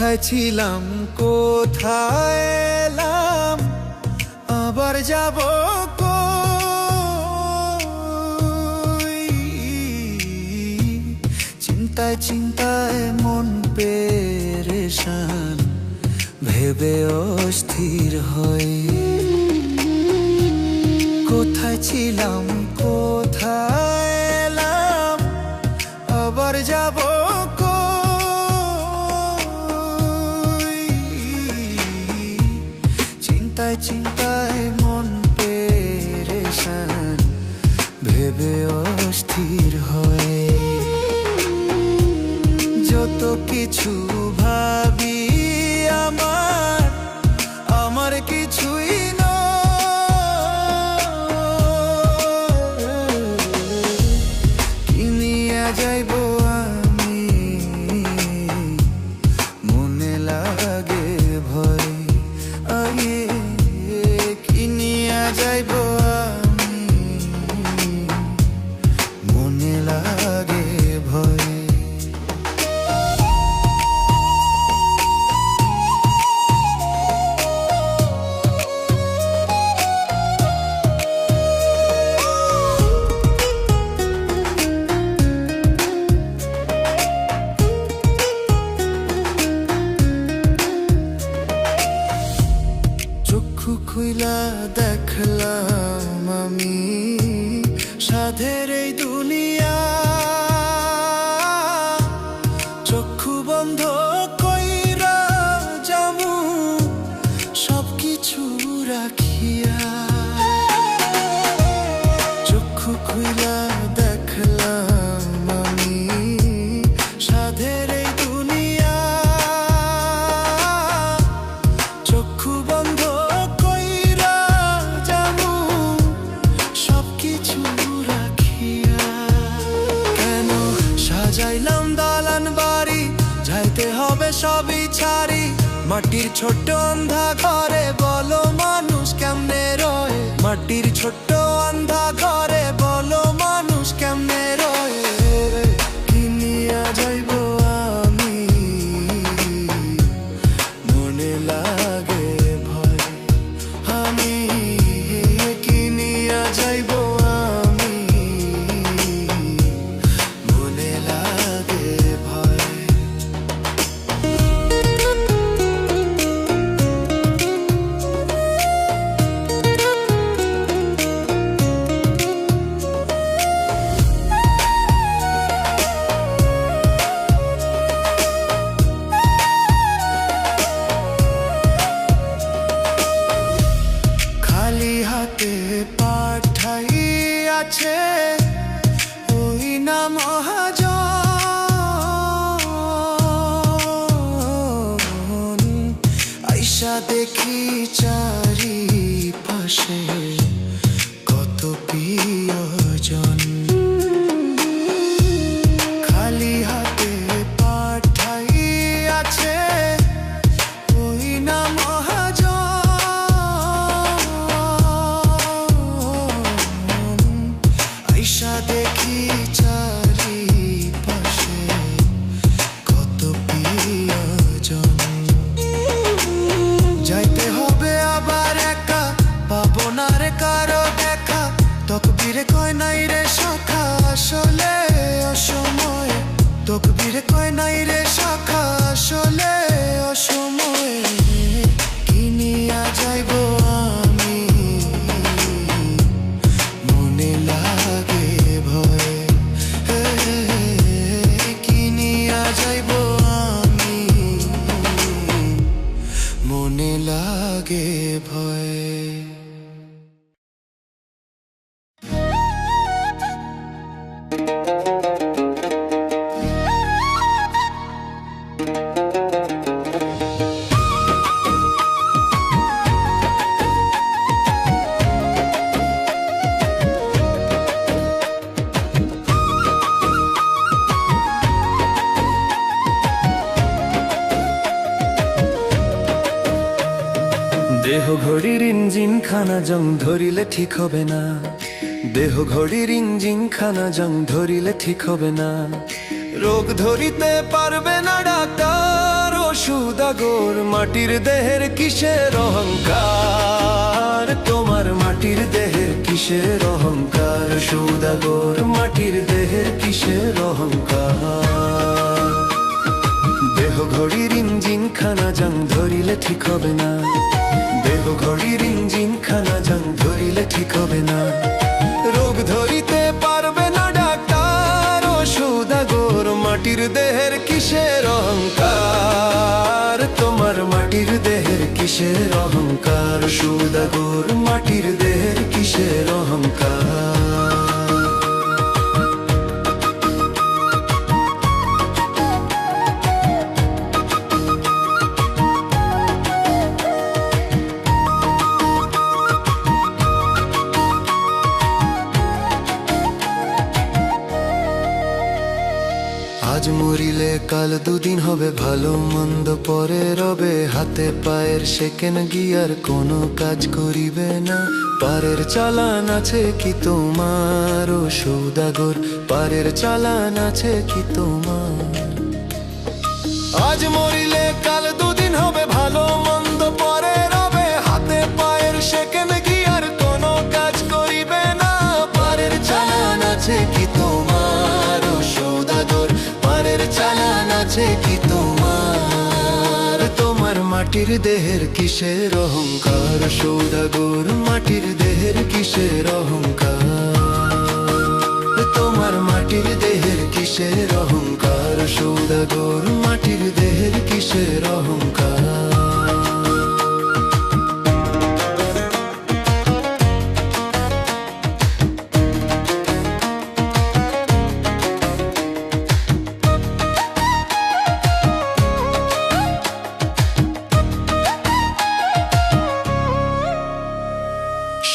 কোথায় ছিলাম কোথায় এলাম আবার যাব কই চিন্তায় চিন্তায় মন পেরেশান ভেবে অস্থির হয় কোথায় ছিলাম কোথায় এলাম আবার যাব চিন্তায় চিন্তায় মন পেরেশান ভেবে অস্থির হয় যত কিছু ভাবি আমার কিছুই কি নিয়ে যাইব আমি মনে লাগে ভয় আগে কি নিয়ে যাইব আমি মনে লাগে ভয় খুইলা দেখলাম আমি সাধের এই দুনিয়া চক্ষু বন্ধ কইরা যামু সবকিছু রাখিয়া চক্ষু খুইলা দেখলাম আমি সাধের এই দুনিয়া চক্ষু বন্ধ যাইলাম দালান বাড়ি যাইতে হবে সবই ছাড়ি মাটির ছোট্ট আন্ধা ঘরে বলো মানুষ কেমনে রয় মাটির ছোট্ট আন্ধা ঘরে বলো মানুষ কেমনে রয় কি নিয়ে যাইব আমি মনে লাগে ভয় আমি কি নিয়ে যাইব পাঠাইয়াছে ওই না মহাজন আইসা দেখি চারি পাশে কত প্রিয়জন খালি হাতে পাঠাইয়াছে ওই না দেখি চারি পাশে কত প্রিয়জন যাইতে হবে আবার একা পাবো না রে কারো দেখা তকবীরে কয় নাই রে সখা আসলে অসময়ে তকবীরে কয় নাই রে সখা আসলে অসময়ে কি নিয়ে যাইব আমি মনে লাগে ভয় কি নিয়ে যাইব আমি মনে লাগে ভয় দেহ ঘড়ির ইঞ্জিন খানা জং ধরিলে ঠিক হবে না দেহ ঘড়ির ইঞ্জিন খানা জং ধরিলে ঠিক হবে না রোগ ধরিতে পারবে না ডাক্তার সুদাগর মাটির দেহের কিসের অহংকার, তোমার মাটির দেহের কিসের অহংকার, সুদাগর মাটির দেহের কিসের অহংকার। দেহ ঘড়ির ইঞ্জিন খানা জাং ধরিলে ঠিক হবে না, দেহ ঘড়ির ইঞ্জিন খানা জাং ধরিলে ঠিক হবে না। রোগ ধরিতে পারবে না ডাক্তার, ও সুদাগর মাটির দেহের কিসের অহংকার, তোমার মাটির দেহের কিসের অহংকার, সুদাগর মাটির দেহের কিসের অহংকার। আজ মরিলে কাল দুদিন হবে, ভালো মন্দ পরে রবে, হাতে পায়ের সেকেন্ড গিয়ার কোনো কাজ করিবে না। পারের চালান আছে কি তোমার, ও সৌদাগর পারের চালান আছে কি তোমার। আজ মরিলে কাল দুদিন হবে, ভালো মন্দ পরে রবে, হাতে পায়ের সেকেন্ড গিয়ার কোনো কাজ করিবে না। পারের চালান আছে কি তোমার, ও সৌদাগর পারের চালান আছে কি তোমার। তোমার মাটির দেহের কিসের অহংকার, সৌদাগর মাটির দেহের কিসের অহংকার। তোমার মাটির দেহের কিসের অহংকার, সৌদাগর মাটির দেহের কিসের অহংকার।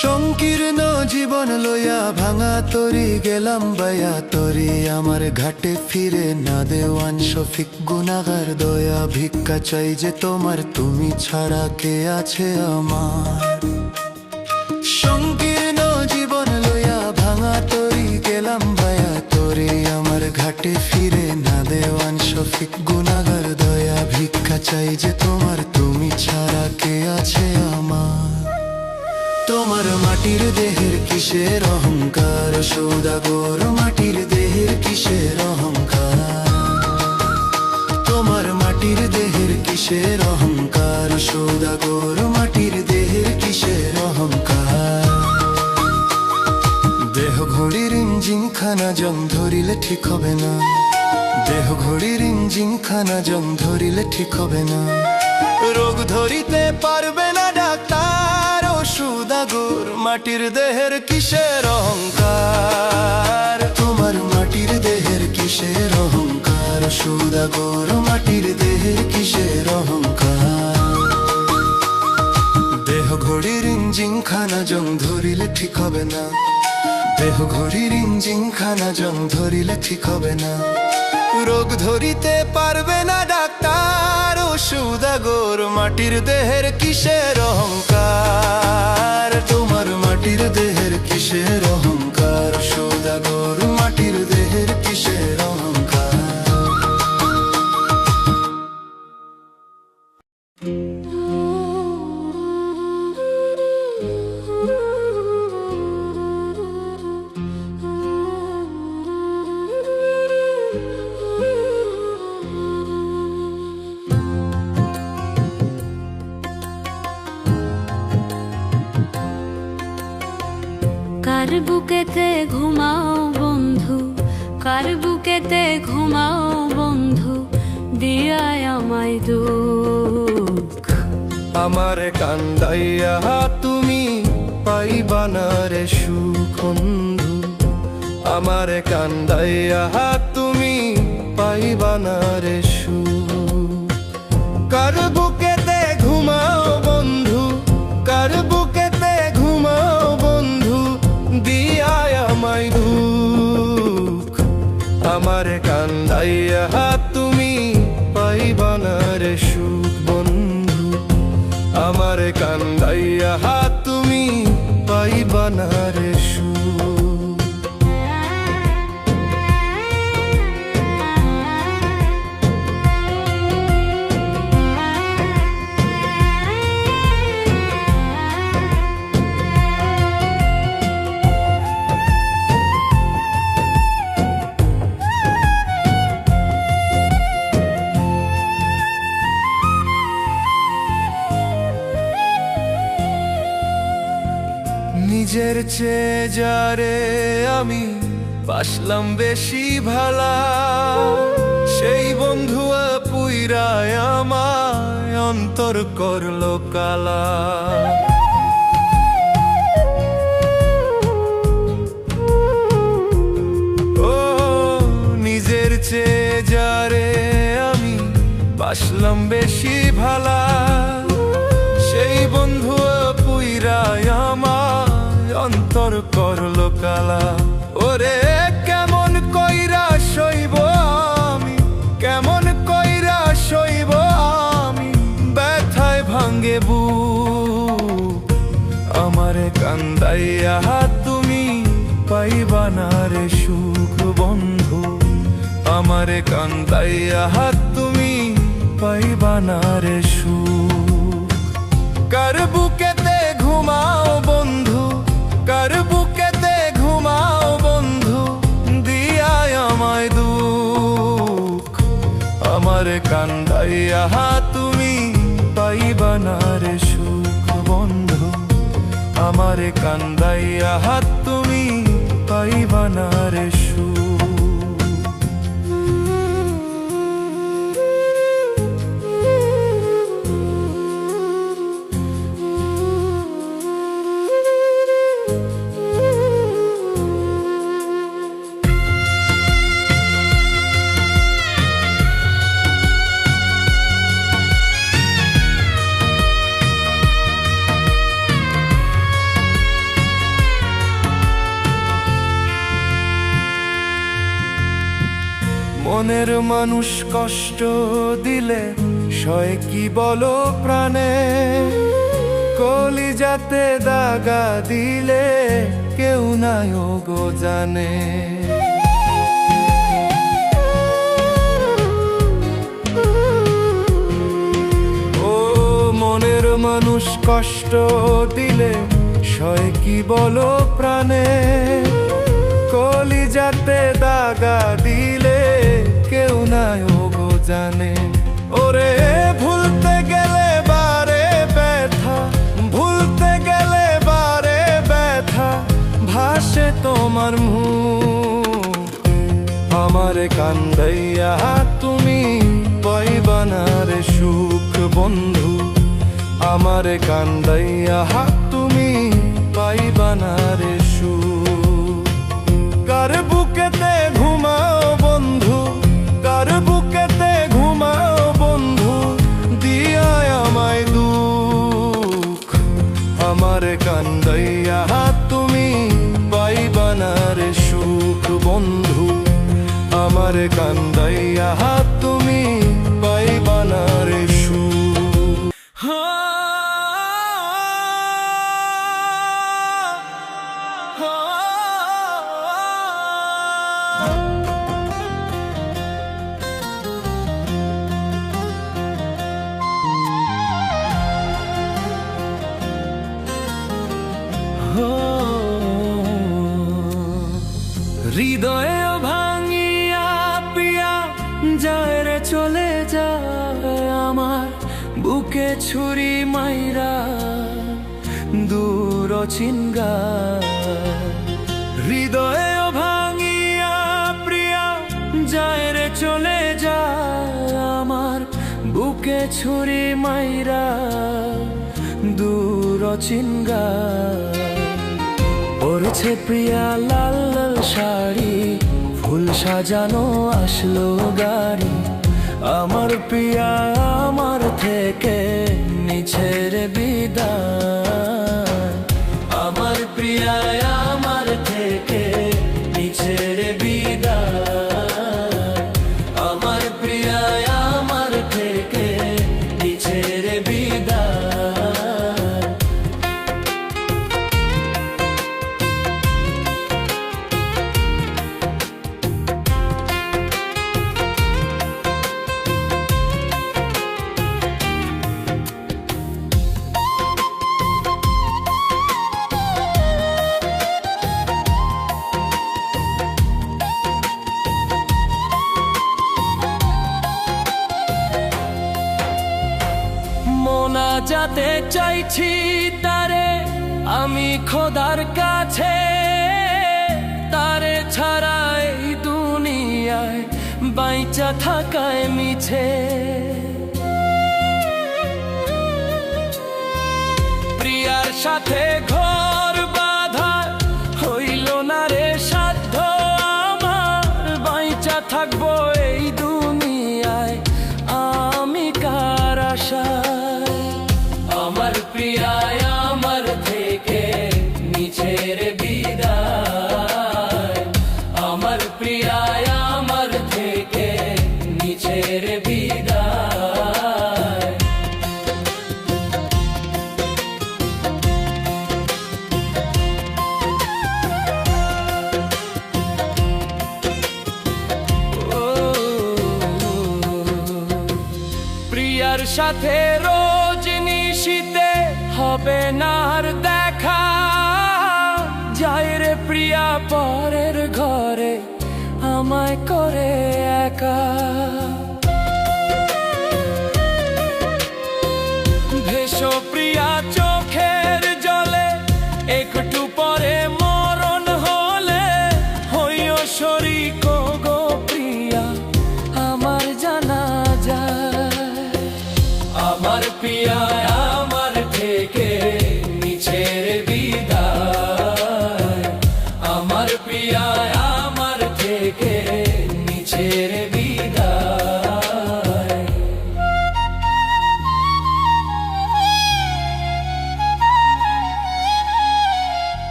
সংকীর্ণ জীবন লইয়া ভাঙা তরি গেলাম বায়া তরি, আমার ঘাটে ফিরে না দেওয়ান শফিক গুনাগার দয়া। ভিক্ষা চাই যে তোমার, তুমি ছাড়া কে আছে আমার। সংকীর্ণ জীবন লইয়া ভাঙা তরি গেলাম বায়া তরি, আমার ঘাটে ফিরে না দেওয়ান শফিক গুনাগার দয়া। ভিক্ষা চাই যে তোমার, তুমি ছাড়া কে আছে আমার। তোমার মাটির দেহের কিসের অহংকার, সৌদাগর মাটির দেহের কিসের অহংকার। তোমার মাটির দেহের কিসের অহংকার, সৌদাগর মাটির দেহের কিসের অহংকার। দেহ ঘড়ির ইঞ্জিন খানা জং ধরিলে ঠিক হবে না, দেহ ঘড়ির ইঞ্জিন খানা জং ধরিলে ঠিক হবে না। রোগ ধরিতে পারবে না ডাক্তার, ও সুদাগর মাটির দেহের কিসের অহংকার। তোমার মাটির দেহের কিসের অহংকার, সুদাগর মাটির দেহের কিসের অহংকার। দেহ ঘড়ির ইঞ্জিন খানা জং ধরিলে ঠিক হবে না, দেহ ঘড়ির ইঞ্জিন খানা জং ধরিলে ঠিক হবে না। রোগ ধরিতে পারবে না ডাক্তার, ও সুদাগর মাটির দেহের কিসের অহংকার। তোমার মাটির দেহের কিসের অহংকার, সুদাগর মাটির দেহের কিসের অহংকার। কার বুকেতে ঘুমাও বন্ধু, কার বুকেতে ঘুমাও বন্ধু, দিয়ায় আমায় দুঃখ। আমারে কান্দাইয়া তুমি পাইবা না রে সুখ বন্ধু, আমারে কান্দাইয়া তুমি পাইবা না রে সুখ। কার বুকেতে ঘুমাও বন্ধু, কার বুকেতে ঘুমাও বন্ধু, দিয়ায় আমায় দুঃখ। আমারে কান্দাইয়া তুমি পাইবা না রে সুখ বন্ধু, আমারে কান্দাইয়া তুমি পাইবা না রে সুখ। নিজের চেয়ে যারে আমি বাসলাম বেশি ভালা, সেই বন্ধু পুইরায় আমায় অন্তর করলো কালা। ও নিজের চেয়ে যারে আমি বাসলাম বেশি ভালা, সেই বন্ধু পুইরায় আমায় অন্তর করলো কালা। ওরে কেমন কইরা সইব আমি, কেমন কইরা সইব আমি, ব্যথায় ভাঙ্গে বুক আমারে কান্দাইয়া তুমি পাইবা না রে সুখ বন্ধু, আমারে কান্দাইয়া তুমি পাইবা না রে সুখ। কার বুকেতে ঘুমাও বন্ধু, কার বুকেতে ঘুমাও বন্ধু, দিয়ায় আমায় দুঃখ আমারে কান্দাইয়া তুমি পাইবা না রে সুখ বন্ধু, আমারে কান্দাইয়া তুমি পাইবা না রে সুখ। মনের মানুষ কষ্ট দিলে সয় কি বলো প্রাণে, কলিজাতে দাগা দিলে কেউ নাই গো জানে। ও মনের মানুষ কষ্ট দিলে সয় কি বলো প্রাণে, কলিজাতে দাগা দিলে কেউ নাই গো জানে। ওরে ভুলতে গেলে বারে ব্যথা, ভুলতে গেলে বারে ব্যথা, ভাসে তোমার মুখ আমারে কান্দাইয়া তুমি পাইবা না রে সুখ বন্ধু, আমারে কান্দাইয়া তুমি পাইবা না রে সুখ। কার বুকেতে ঘুমাও বন্ধু, কার বুকেতে ঘুমাও বন্ধু, দিয়ায় আমায় দুঃখ আমারে কান্দাইয়া তুমি পাইবা না রে সুখ বন্ধু, আমারে কান্দাইয়া তুমি পাইবা না রে সুখ। হৃদয়ে ভাঙিয়া পিয়া যায় রে চলে যায় আমার, বুকে ছুরি মাইরা দূর চিনগা। হৃদয়ে ভাঙিয়া প্রিয়া যায় রে চলে যায় আমার, বুকে ছুরি মাইরা দূর চিনগা। পরছে প্রিয়া লাল লাল শাড়ি, ফুল সাজানো আসলো গাড়ি, আমার প্রিয়া আমার থেকে নিছে রে বিদায়, আমার প্রিয়া আমার থেকে নিছে রে বিদায়, আমার প্রিয়া আমার থেকে নিছে রে বিদায়। মোনাজাতে চাইছি তারে আমি খোদার কাছে তারে ছাড়া এই দুনিয়ায় বাইচা থাকায় মিছে। প্রিয়ার সাথে ঘর বাঁধা হইল না রে সাধ্য আমার, বাইচা থাকবো এই দুনিয়ায় আমি কার আশায়। আমার প্রিয়ায় আমার থেকে নিছের বিদায়, আমার প্রিয়ায় আমার থেকে নিছের বিদায়। প্রিয়ার সাথে রোজ নিশিতে হবে না আর দেখা, যায় রে প্রিয়া পরের ঘরে আমায় করে একা। ভেসো প্রিয়া চোখের জলে, একটু পরে মরণ হলে হইও শরীক গো প্রিয়া আমার জানাজায়। আমার প্রিয়া আমার থেকে নিছের বিদায়, আমার প্রিয়া আমার থেকে নিছের বিদায়।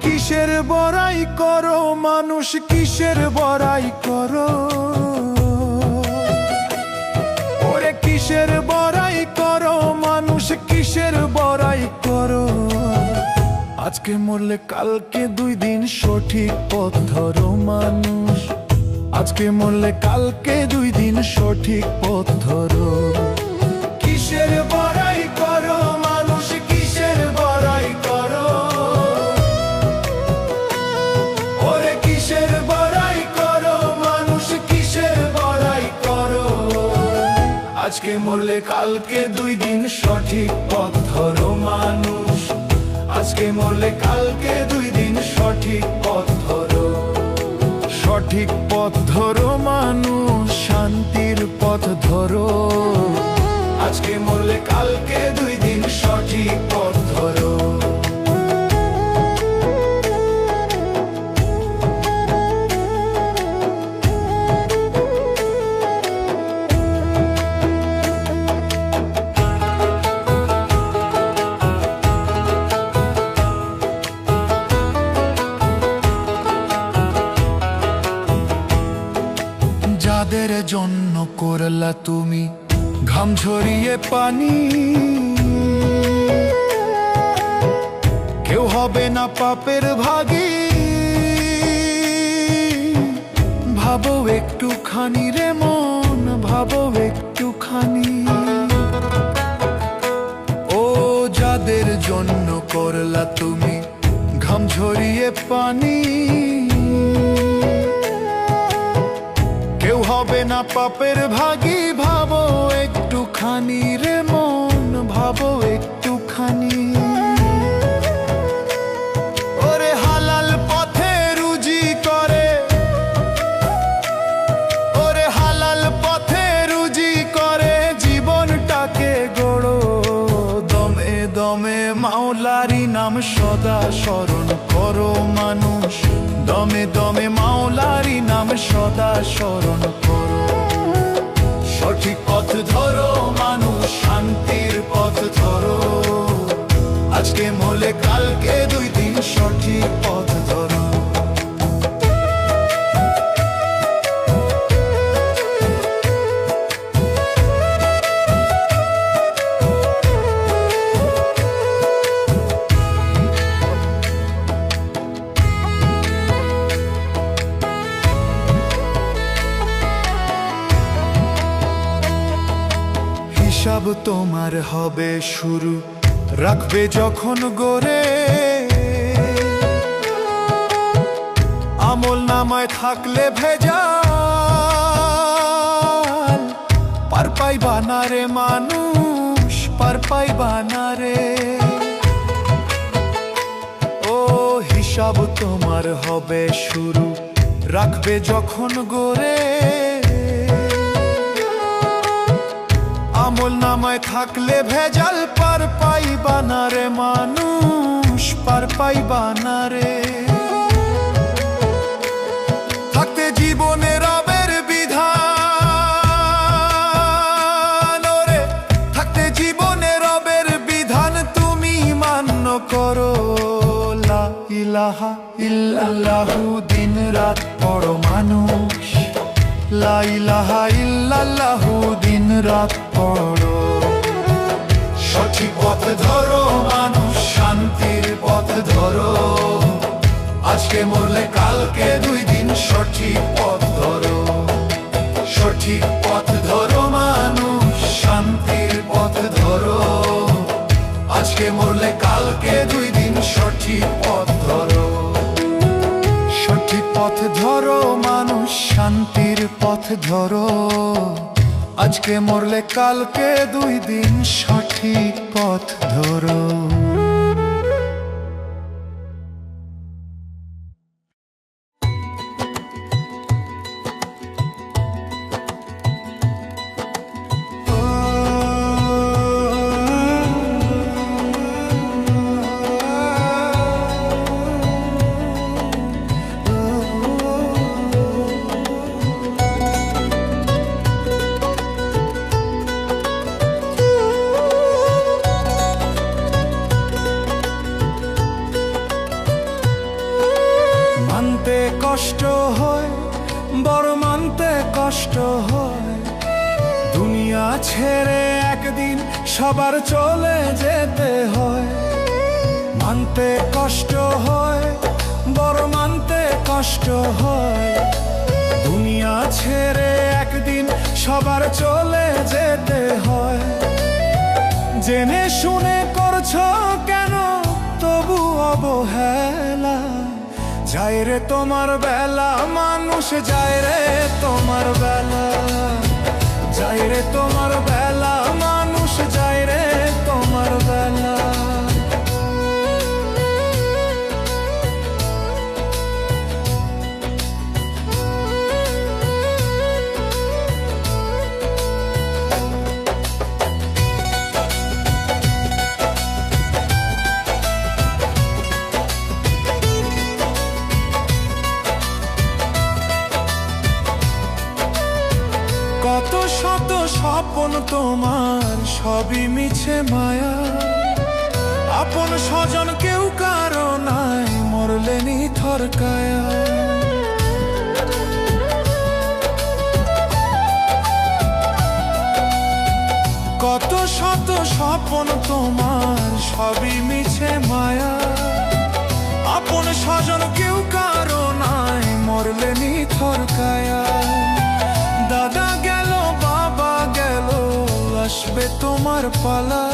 কিসের বড়াই করো মানুষ, কিসের বড়াই করো ওরে, কিসের বড়াই করো মানুষ, কিসের বড়াই করো। আজকে মরলে কালকে 2 দিন সঠিক পথ ধরো মানুষ, আজকে মরলে কালকে 2 দিন সঠিক পথ ধরো। কিসের বড়াই করো মানুষ, কিসের বড়াই করো ওরে, কিসের বড়াই করো মানুষ, কিসের বড়াই করো। আজকে মরলে কালকে 2 দিন সঠিক পথ ধরো মানুষ, আজকে মরলে কালকে 2 দিন সঠিক পথ ধরো। সঠিক পথ ধরো মানুষ, শান্তির পথ ধরো, আজকে মরলে কালকে 2 দিন সঠিক পথ ধরো। যাদের জন্য করলা তুমি ঘাম ঝরিয়ে পানি, কেউ হবে না পাপের ভাগী। ভাবো একটুখানি রে মন, ভাবো একটুখানি। ও যাদের জন্য করলা তুমি ঘাম ঝরিয়ে পানি, কেউ হবে না পাপের ভাগী। ভাবো একটুখানি রে মন, ভাবো একটুখানি। ওরে হালাল পথে রুজি করে, ওরে হালাল পথে রুজি করে জীবনটাকে গড়ো। দমে দমে মাওলারি নাম সদা স্মরণ করো মানুষ, দমে দমে মাওলারি নাম সদা স্মরণ করো। সঠিক পথ ধরো মানুষ, শান্তির পথ ধরো, আজকে মরলে কালকে 2 দিন সঠিক পথ ধরো। তোমার হবে শুরু, রাখবে যখন গড়ে। আমল নামায় থাকলে ভেজাল, পার পাইবা না রে মানুষ, পার পাইবা না রে। ও হিসাব তোমার হবে শুরু, রাখবে যখন গড়ে। আমল নামায় থাকলে ভেজাল, পার পাইবা না রে মানুষ, পার পাইবা না রে। থাকতে জীবনে রবের বিধান, ওরে থাকতে জীবনে রবের বিধান তুমি মান্য করো। লা ইলাহা ইল্লাল্লাহু দিন রাত পড়ো মানুষ, লা ইলাহা ইল্লাল্লাহু দিন রাত পড়ো। সঠিক পথ ধরো মানুষ, শান্তির পথ ধরো। আজকে মরলে কালকে দুই দিন, সঠিক পথ ধরো। সঠিক পথ ধরো মানুষ, শান্তির পথ ধরো। আজকে মরলে কালকে দুই দিন, সঠিক পথ ধরো। সঠিক পথ ধরো মানুষ, শান্তির পথ ধরো। আজকে মরলে কালকে দুই দিন, সঠিক পথ ধরো। মানতে কষ্ট হয়, বড় মানতে কষ্ট হয়। দুনিয়া ছেড়ে একদিন সবার চলে যেতে হয়। মানতে কষ্ট হয়, বড় মানতে কষ্ট হয়। দুনিয়া ছেড়ে একদিন সবার চলে যেতে হয়। জেনে শুনে করছো কেন তবু অবহেলা? যায় রে তোমার বেলা মানুষ, যায় রে তোমার বেলা। যায় রে তোমার বেলা মানুষ, যায় রে তোমার বেলা। কত শত স্বপ্ন তোমার, সবই মিছে মায়া। আপন স্বজন কেউ কারো নাই, মরলে নিথর কায়া। কত শত স্বপ্ন তোমার, সবই মিছে মায়া। আপন স্বজন কেউ কারো নাই, মরলে নিথর কায়া। দাদা গেল, বাবা গেল, আসবে তোমার পালা।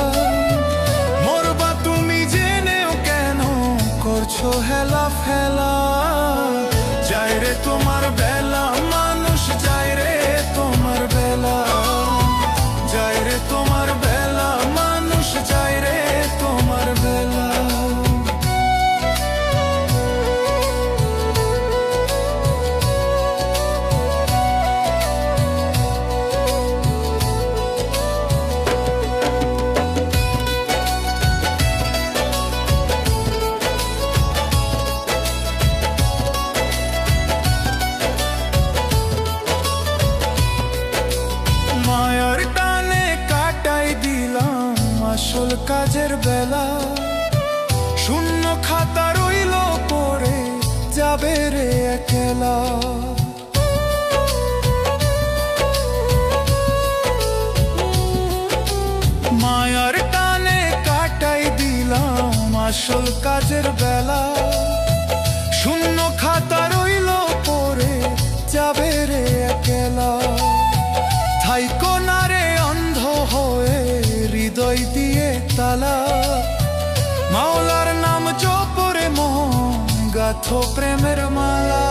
মরবা তুমি জেনেও কেন করছো হেলা ফেলা? যায় রে তোমার বেলা মানুষ, যায় রে তোমার বেলা। যায় রে তোমার বেলা মানুষ, যায় রে তোমার বেলা। মায়ার টানে কাটাই দিলাম আসল কাজের বেলা। শূন্য খাতা রইল পড়ে, যাবে রে একলা। মায়ার টানে কাটাই দিলাম আসল কাজের বেলা। শূন্য খাতা রইল পড়ে, যাবে রে একলা। থাইকো না রে অন্ধ হয়ে হৃদয় দিয়ে তালা। মাওলার নাম জপরে মন গাথো প্রেমের মালা।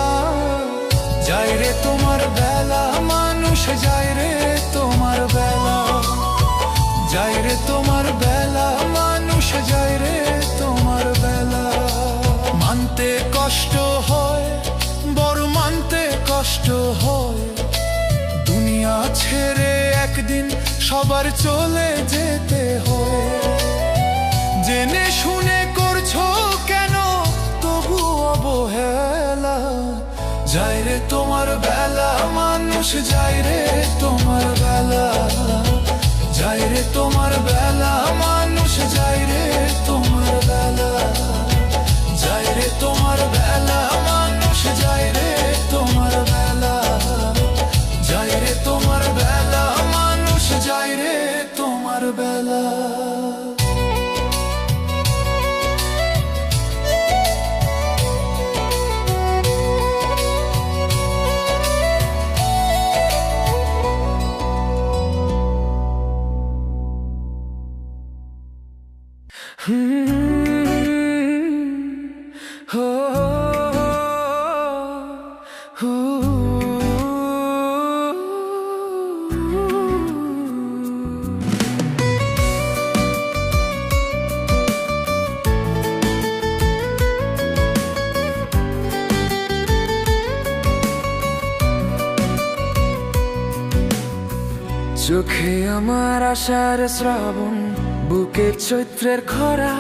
যাই রে তোমার বেলা মানুষ, যাই রে তোমার বেলা, যাই রে তোমার বেলা মানুষ, যাই রে তোমার বেলা। মানতে কষ্ট হয়, বড় মানতে কষ্ট হয়, দুনিয়া ছেড়ে একদিন সবার চলে যেতে হয়। জেনে শুনে করছো কেন তবু অবহেলা। যাই রে তোমার বেলা মানুষ, যাই রে তোমার বেলা, যাই রে তোমার বেলা মানুষ, যাই রে তোমার বেলা, যাই রে তোমার বেলা মানুষ, যাই রে তোমার বেলা, যাই রে তোমার বেলা মানুষ, যাই রে তোমার বেলা। চোখে আমার আশার শ্রাবণ, বুকে চৈত্রের খরা,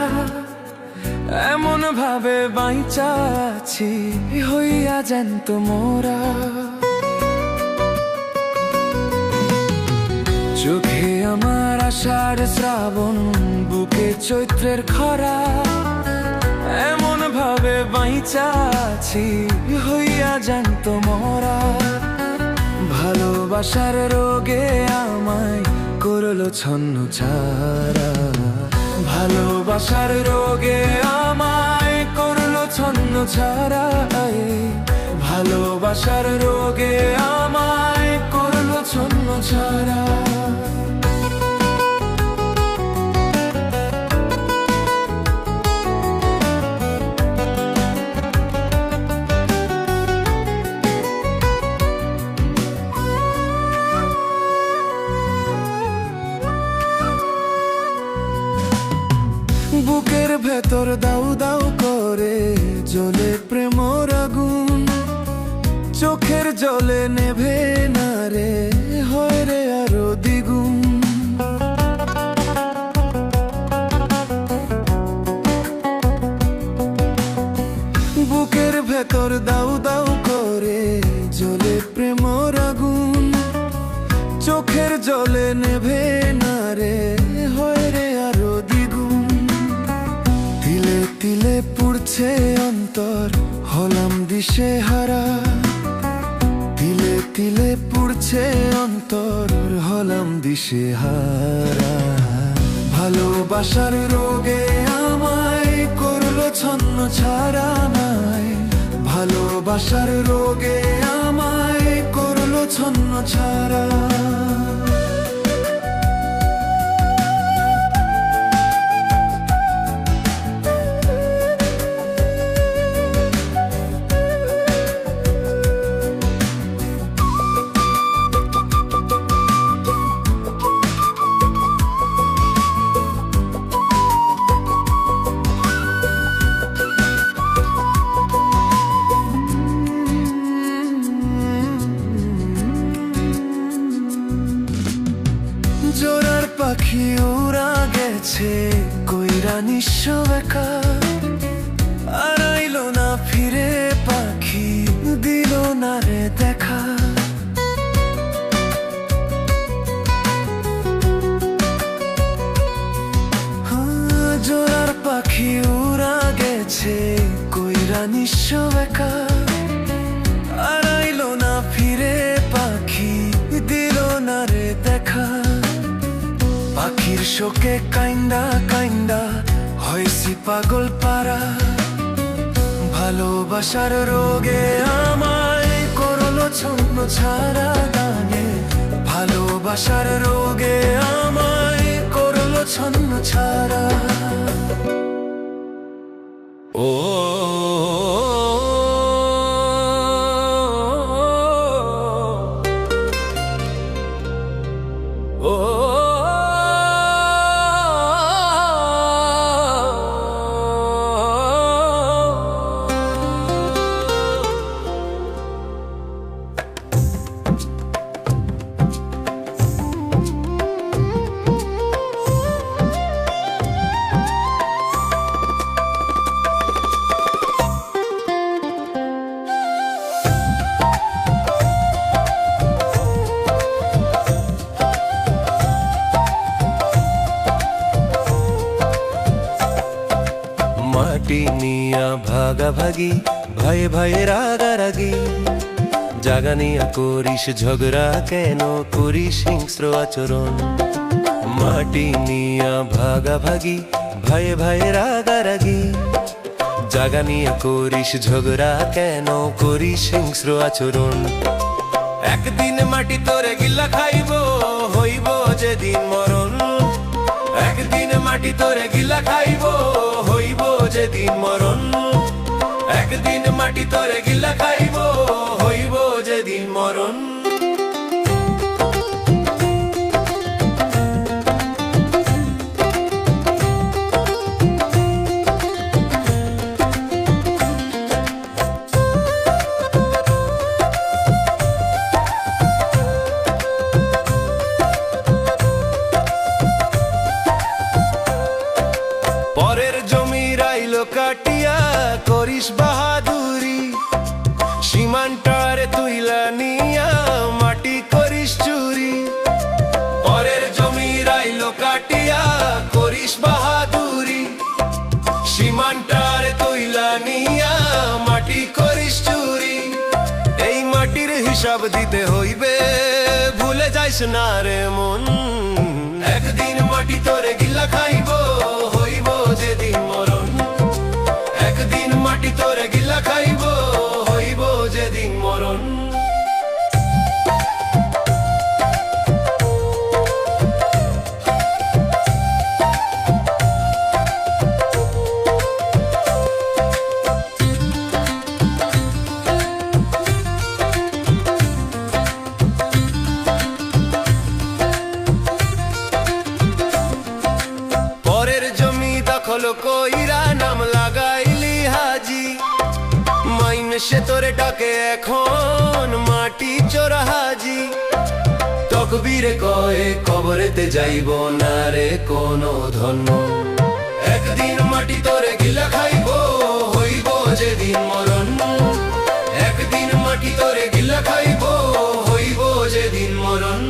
এমন ভাবে বাইচা আছি হইয়া জ্যান্ত মোরা। চোখে আমার আশার শ্রাবণ, বুকে চৈত্রের খরা, এমন ভাবে বাইচা আছি হইয়া জ্যান্ত মোরা। ভালোবাসার রোগে আমায় করলো ছন্ন ছাড়া, ভালোবাসার রোগে আমায় করলো ছন্ন ছাড়া, ভালোবাসার রোগে আমায় করলো ছন্ন ছাড়া। বুকের ভেতর দাউ দাউ করে জ্বলে প্রেমর আগুন, চোখের জলে নেভে না রে হয় রে আরো দ্বিগুণ। বুকের ভেতর দাউ দাউ করে জ্বলে প্রেমর আগুন, চোখের জলে নেভে না রে হয় রে আরো দ্বিগুণ। তিলে তিলে পুড়ছে অন্তর হলাম দিশে হারা, তিলে তিলে পুড়ছে অন্তর হলাম দিশে হারা। ভালোবাসার রোগে আমায় করলো ছন্ন ছাড়া নাই, ভালোবাসার রোগে আমায় করলো ছন্ন ছাড়া। জোড়ার পাখি উড়া গেছে কইরা নিঃস্ব বেকা, আর আইলো না ফিরে পাখি দিল না রে দেখা। জোড়ার পাখি উড়া গেছে কইরা নিঃস্ব বেকা, আর আইলো না ফিরে পাখি দিল না রে দেখা। পাখির শোকে কাইন্দা কাইন্দা হইছি পাগল পারা, ভালোবাসার রোগে আমায় করলো ছন্ন ছাড়া গানে, ভালোবাসার রোগে আমায় করলো ছন্ন মাটি নিয়া ভাগাভাগি, ভয়ে ভয়ে রাগারাগি, জাগা নিয়া করিস ঝগড়া, কেন করিস হিংস্র আচরণ? মাটি নিয়া ভাগাভাগি, ভয়ে ভয়ে রাগারাগি, জাগা নিয়া করিস ঝগড়া, কেন করিস হিংস্র আচরণ? একদিন মাটি তোরে গিল্লা খাইব, হইব যেদিন মরণ। একদিন মাটি তোরে গিলা খাইব, হইব যেদিন মরণ। একদিন মাটি তোরে গিলা খাইব, হইব যেদিন মরণ। পরের জমি রাইলো কাটিয়া করিস বাহাদুরি, সীমান্টারে তুইলা নিয়া মাটি করিস চুরি। পরের জমি রাইলো কাটিয়া করিস বাহাদুরি, সীমান্টারে তুইলা নিয়া মাটি করিস চুরি। এই মাটির হিসাব দিতে হইবে, ভুলে যাইস না রে মন। একদিন মাটি তোরে গিলা খাইব, হইব যেদিন মরণ। একদিন মাটি তোরে গিলা খাইব, হইব যেদিন মরণ। কইরা নাম লাগাইলি হাজি, মাইনসে তোরে ডাকে এখন মাটি চোরা হাজি। তকবীরে কয়ে কবরেতে যাইব না রে কোনো ধন্য। একদিন মাটি তোরে গিলা খাইব, হইব যেদিন মরণ। একদিন মাটি তোরে গিলা খাইব, হইব যেদিন মরণ।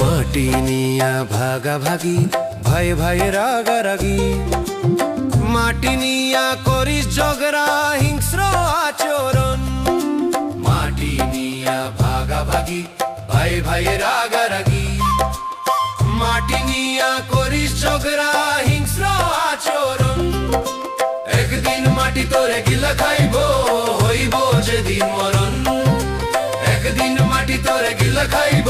মাটি নিয়া ভাগাভাগি, ভয়ে ভয়ে রাগারাগি, মাটি নিয়া করিস ঝগড়া, হিংস্র আচরণ। মাটি নিয়া ভাগাভাগি, ভয়ে ভয়ে রাগারাগি, মাটি নিয়া করিস ঝগড়া, হিংস্র আচরণ। একদিন মাটি তোরে গিলা খাইব, হইব যেদিন মরণ। একদিন মাটি তোরে গিলা খাইব,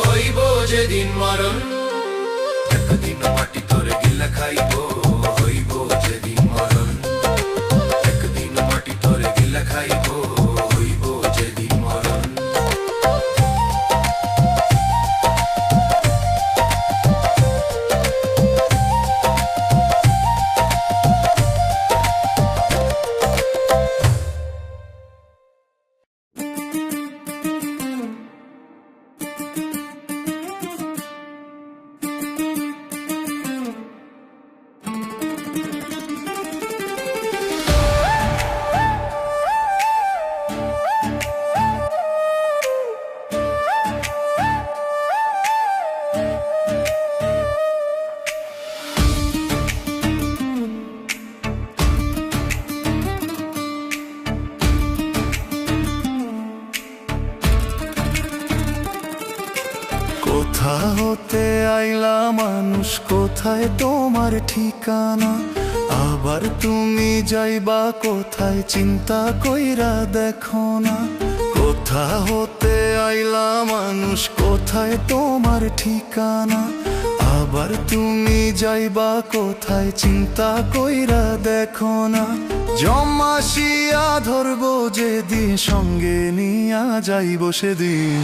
হইব যেদিন মরণ। একদিন মাটি তোরে গিলা খাইব, হইব যেদিন মরণ। একদিন মাটি তোরে গিলা খাইব, হইব যেদিন মরণ। কোথা হতে আইলা মানুষ, কোথায় তোমার ঠিকানা? আবার তুমি যাইবা কোথায়, চিন্তা কইরা দেখো না। কোথা হতে আইলা মানুষ, কোথায় তোমার ঠিকানা? আবার তুমি যাইবা কোথায়, চিন্তা কইরা দেখো না। জমাসিয়া ধরবো যেদিন, সঙ্গে নিয়া যাইব সেদিন।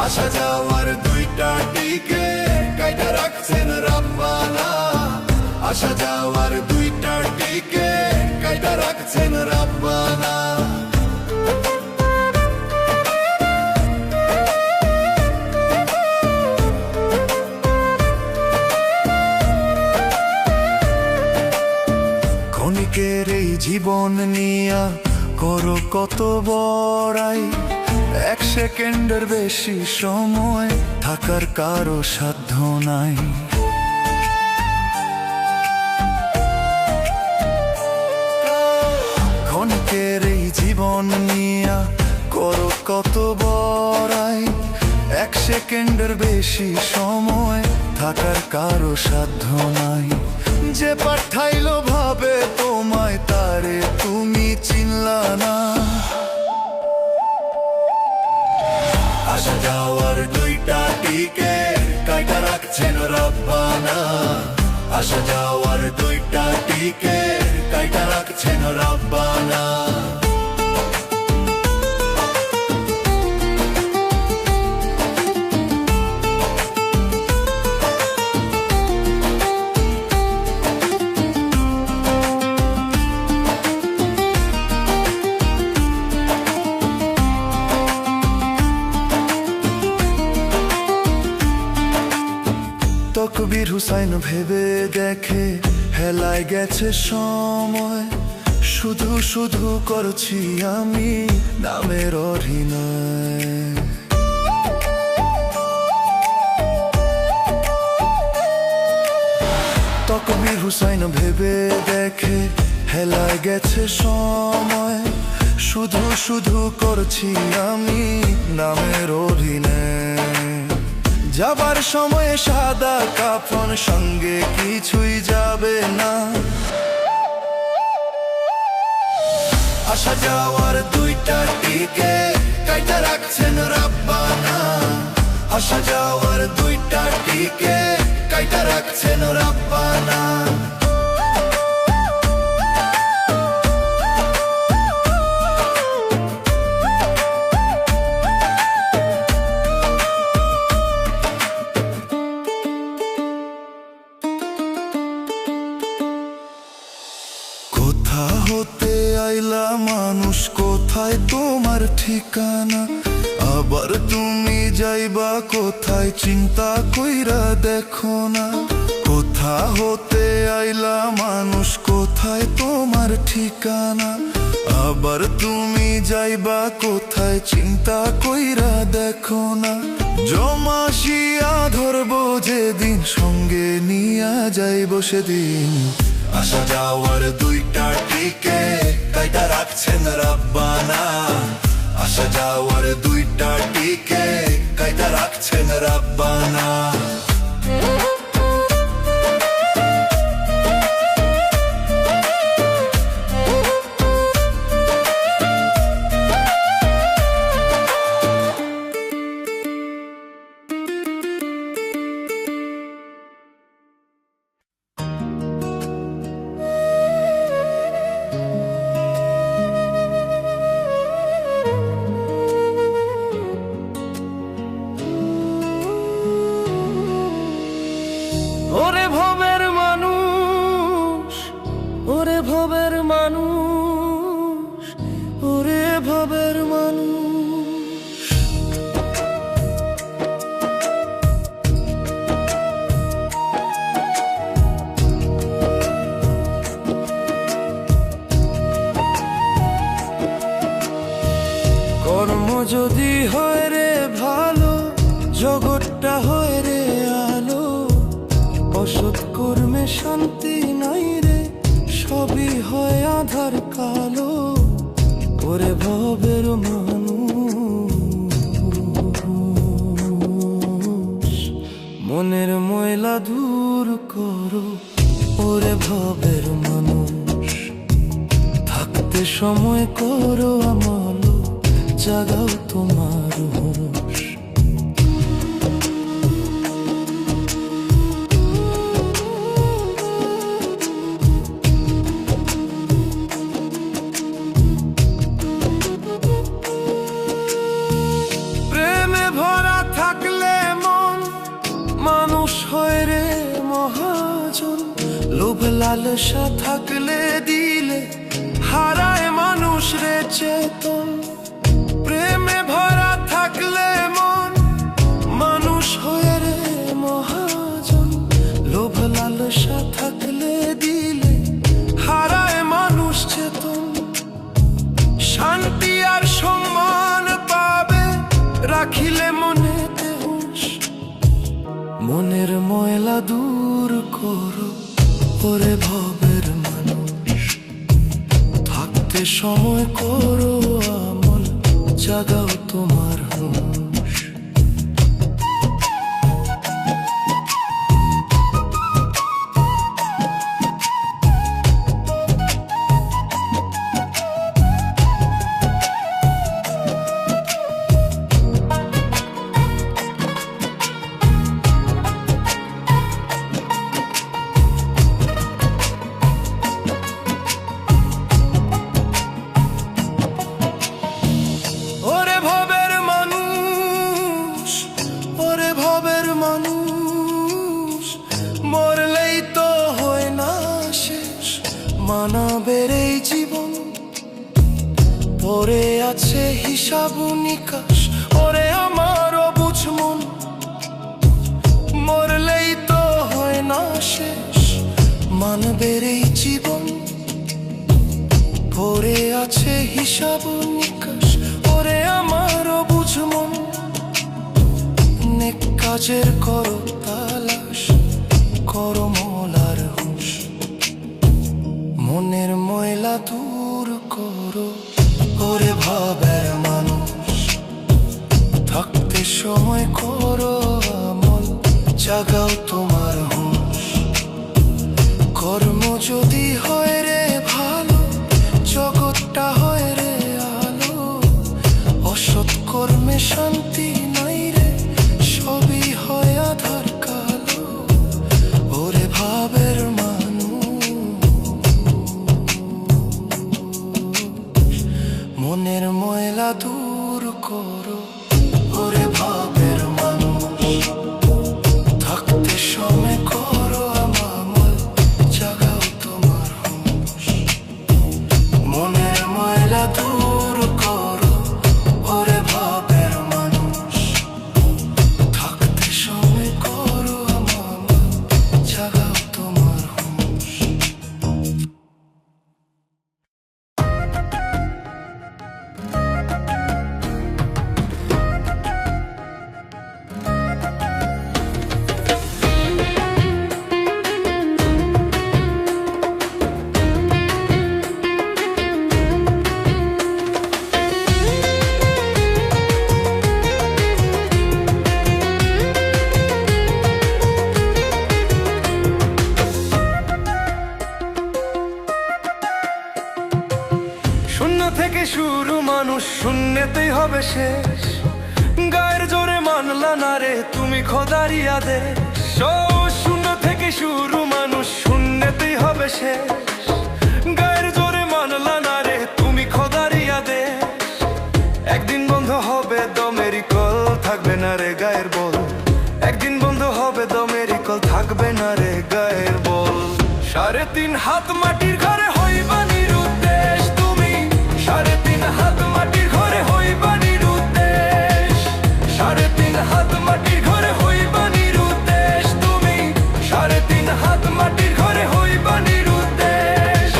আসা যাওয়ার দুইটা টিকেট কাইটা রাখছেন রাব্বানা। আসা যাওয়ার দুইটা টিকেট কাইটা রাখছেন রাব্বানা। করো কত বড়াই, এক সেকেন্ডের বেশি সময় থাকার কারো সাধ্য নাই। ক্ষণিকের এই জীবন নিয়া করো কত বড়াই, এক সেকেন্ডের বেশি সময় থাকার কারো সাধ্য নাই। যে পাঠাইলো ভাবে তোমায় তারে তুমি চিনলা না। আসা যাওয়ার দুইটা টিকেট কাইটা রাখছেন রব্বানা, আসা যাওয়ার দুইটা টিকেট কাইটা রাখছেন রব্বানা। তকবীর হুসাইন ভেবে দেখে হেলায় গেছে সময়, শুধু শুধু করছি আমি নামের অভিনয়। তকবীর হুসাইন ভেবে দেখে হেলায় গেছে সময়, শুধু শুধু করছি আমি নামের অভিনয়। যাবার সময়ে সাদা কাফন সঙ্গে কিছুই যাবে না। আসা যাওয়ার দুইটা টিকেট কাইটা রাখছেন রব্বানা, আসা যাওয়ার দুইটা টিকেট কাইটা রাখছেন রব্বানা। কোথা হতে আইলা মানুষ, কোথায় তোমার ঠিকানা, আবার তুমি যাইবা কোথায় চিন্তা কইরা দেখো না। কোথা হতে আইলা মানুষ, কোথায় তোমার ঠিকানা, আবার তুমি যাইবা কোথায় চিন্তা কইরা দেখো না। জমাশিয়া ধরবো যেদিন সঙ্গে নিয়া যাইব সেদিন। আসা যাওয়ার দুইটা টিকেট কাইটা রাখছেন রব্বানা, আসা যাওয়ার দুইটা টিকেট কাইটা রাখছেন রব্বানা। ওরে ভবের মানুষ, ওরে ভবের মানুষ, ওরে ভবের মানুষ। কর্ম যদি হয় রে ভালো, জগৎটা হয় রে আলো। অসৎ কর্মে শান্তি নাই রে, সবই হয় আধার কালো। ওরে ভবের মানুষ, মনের ময়লা দূর করো। ওরে ভবের মানুষ, থাকতে সময় করো আমালো, জাগাও তোমার হুঁশ। প্রেমে ভরা থাকলে মন মানুষ হয় রে মহাজন। লোভ লালসা থাকলে দিলে হারায় মানুষ রে চেতন। প্রেমে ভরা থাকলে মন মানুষ হয় রে মহাজন। লোভ লালসা থাকলে দিলে হারায় মানুষ চেতন। শান্তি রাখিলে মনেতে হুঁশ। মনের ময়লা দূর করো ওরে ভবের মানুষ, থাকতে সময় করো আমল, জাগাও তোমার হুঁশ। ওরে ভবের মানুষ, ওরে ভবের মানুষ, মরলেই তো হয় না শেষ মানবের এই জীবন। পড়ে আছে হিসাব নিকাশ ওরে আমার অবুঝ মন, মরলেই তো হয় না শেষ মানবের এই জীবন। পড়ে আছে হিসাব নিকাশ ওরে আমার অবুঝ মন। নেক কাজের করো তালাশ, করো মলার হুঁশ। মনের ময়লা দূর করো ওরে ভাবের মানুষ, থাকতে সময় করো আমল, জাগাও তোমার হুঁশ। কর্ম যদি হয় রে ভালো, জগৎটা হয় রে আলো। অসৎ কর্মে শান্তি নাই রে, সবই হয় আধার কালো। ওরে ভাবের মানুষ, মনের ময়লা দূর করো ওরে ভাবের মানুষ, থাকতে সময় করো আমল, জাগাও তোমার হুঁশ। মনের ময়লা দূর করো ওরে ভাবের মানুষ, থাকতে সময় করো আমল, জাগাও তোমার হুঁশ। শূন্য থেকে শুরু মানুষ, শূন্যতেই হবে শেষ। গায়ের জোরে মানলা না রে তুমি খোদারি আদেশ। ও শূন্য থেকে শুরু মানুষ, শূন্যতেই হবে শেষ। গায়ের জোরে মানলা না রে তুমি খোদারি আদেশ। একদিন বন্ধ হবে দমের কল, থাকবে না রে গায়ের বল। একদিন বন্ধ হবে দমের কল, থাকবে না রে গায়ের বল। 3.5 হাত মাটির ঘরে হইবা নিরুদ্দেশ তুমি, 3.5 হাত মাটির ঘরে হইবা নিরুদ্দেশ। 3.5 হাত মাটির ঘরে হইবা নিরুদ্দেশ তুমি, 3.5 হাত মাটির ঘরে হইবা নিরুদ্দেশ।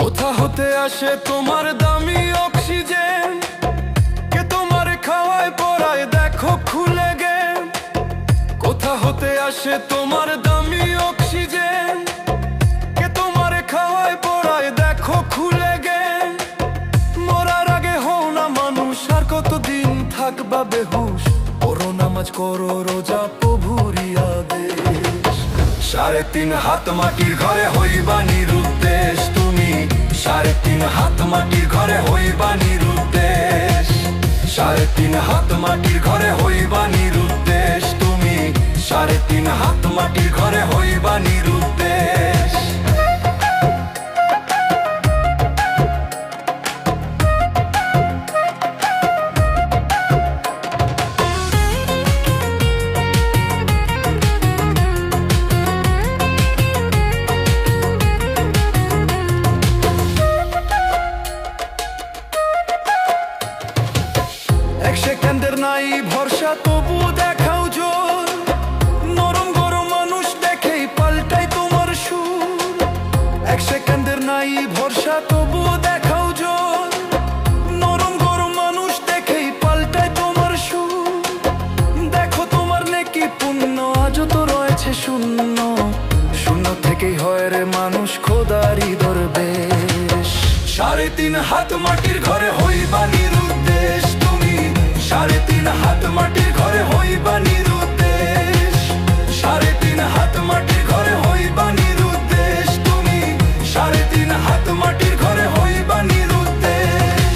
কোথা হতে আসে তোমার দামি অক্সিজেন, কে তোমার খাওয়ায় পড়ায় দেখো খুলে গেম। কোথা হতে আসে তোমার দামি অক্সিজেন, কে তোমার খাওয়ায় পড়ায় দেখো খুলে গেম। মরার আগে হও না মানুষ, আর কতদিন থাকবা বেহুশ। করো নামাজ করো রোজা প্রভুরি আদেশ। 3.5 হাত মাটির ঘরে হইবা নিরুদ্দেশ তুমি, 3.5 হাত মাটির ঘরে হইবা নিরুদ্দেশ। 3.5 হাত মাটির ঘরে হইবা নিরুদ্দেশ তুমি, 3.5 হাত মাটির ঘরে হইবা নিরুদ্দেশ। এক সেকেন্ডের নাই ভরসা তবুও দেখাও জোর, নরম গরম মানুষ দেখেই পাল্টায় তোমার সুর। দেখো তোমার নেকি পুণ্য আজও তো রয়েছে শূন্য, শূন্য থেকেই হয় রে মানুষ খোদারি দরবেশ। 3.5 হাত মাটির ঘরে হইবা নিরুদ্দেশ তুমি, 3.5 হাত মাটির ঘরে হইবা নিরুদ্দেশ, 3.5 হাত মাটির ঘরে হইবা নিরুদ্দেশ তুমি, 3.5 হাত মাটির ঘরে হইবা নিরুদ্দেশ।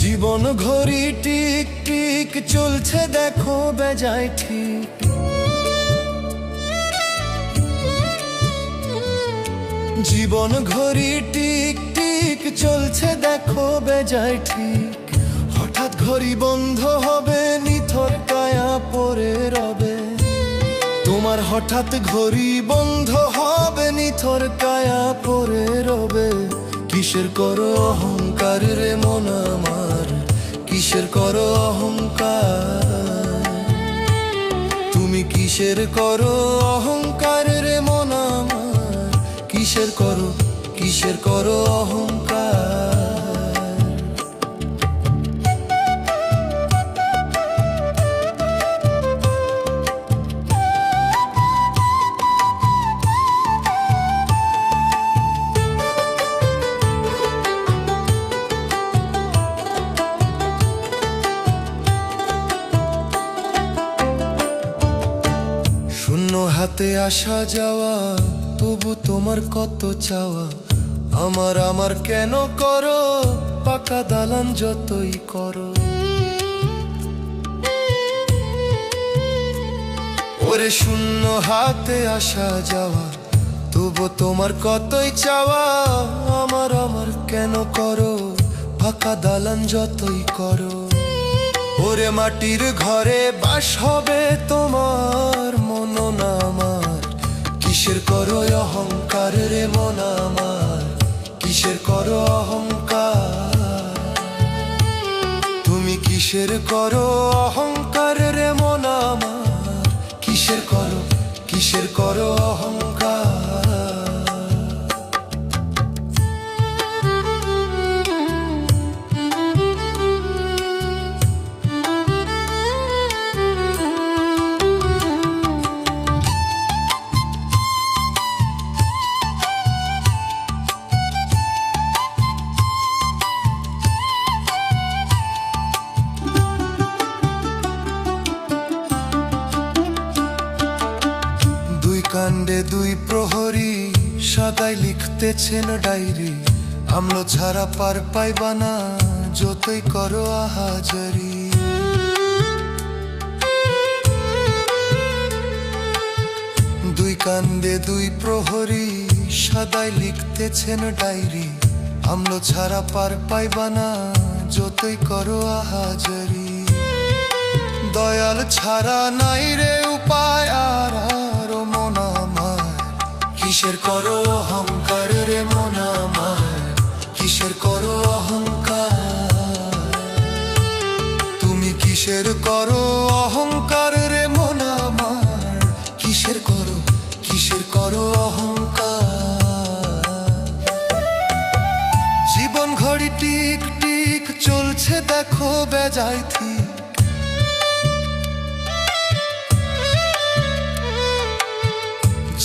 জীবন ঘড়ি টিক টিক চলছে দেখো বেজায় ঠিক, জীবন ঘড়ি টিক টিক চলছে দেখো বেজায় ঠিক। হঠাৎ ঘড়ি বন্ধ হবে নিথর কায়া পড়ে রবে, তোমার হঠাৎ ঘড়ি বন্ধ হবে নিথর কায়া পড়ে রবে। কিসের করো অহংকার রে মন আমার, কিসের করো অহংকার, তুমি কিসের করো অহংকার রে মন আমার, কিসের করো অহংকার। শূন্য হাতে আসা যাওয়া তবু তোমার কত চাওয়া, আমার কেন করো পাকা দালান যতই করো। ওরে শূন্য হাতে আসা যাওয়া তবু তোমার কতই চাওয়া, আমার কেন করো পাকা দালান যতই করো। ওরে মাটির ঘরে বাস হবে তোমার মন না আমার, কিসের করো অহংকার রে মন আমার, কিসের করো অহংকার, তুমি কিসের করো অহংকার রে মন আমার, কিসের করো অহংকার। কাণ্ডে দুই প্রহরী সদাই লিখতেছেন ডায়েরি, আমলো ছাড়া পার পাইবা না যতই করো আহাজারি। দুই কাণ্ডে দুই প্রহরী সদাই লিখতেছেন ডায়েরি, আমলো ছাড়া পার পাইবা না যতই করো আহাজারি। দয়াল ছাড়া নাই রে উপায় আর মন আমার, কিসের করো অহংকার রে মন আমার, কিসের করো অহংকার, তুমি কিসের করো অহংকার রে মন আমার, কিসের করো অহংকার। জীবন ঘড়ি টিক টিক চলছে দেখো বেজায় ঠিক,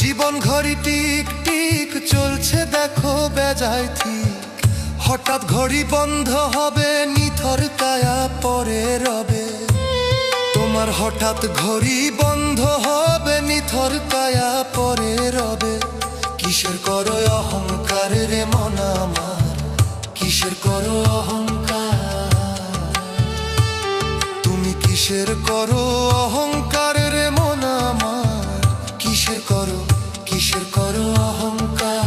জীবন ঘড়ি টিক টিক চলছে দেখো বেজায় ঠিক। হঠাৎ ঘড়ি বন্ধ হবে নিথর কায়া পরে রবে, তোমার হঠাৎ ঘড়ি বন্ধ হবে নিথর কায়া পরে রবে। কিসের করো অহংকার রে মন আমার, কিসের কিসের করো অহংকার, তুমি কিসের করো অহংকার রে মন আমার, কিসের করো অহংকার।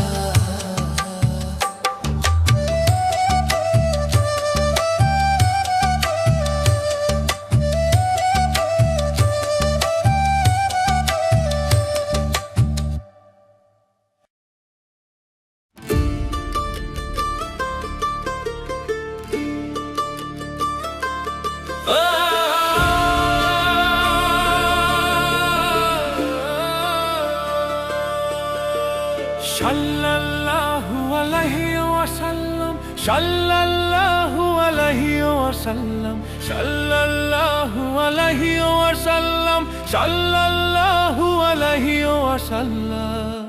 সাল্লাল্লাহু আলাইহি ওয়াসাল্লাম, সাল্লাল্লাহু আলাইহি ওয়াসাল্লাম, সাল্লাল্লাহু আলাইহি ওয়াসাল্লাম, সাল্লাল্লাহু আলাইহি ওয়াসাল্লাম।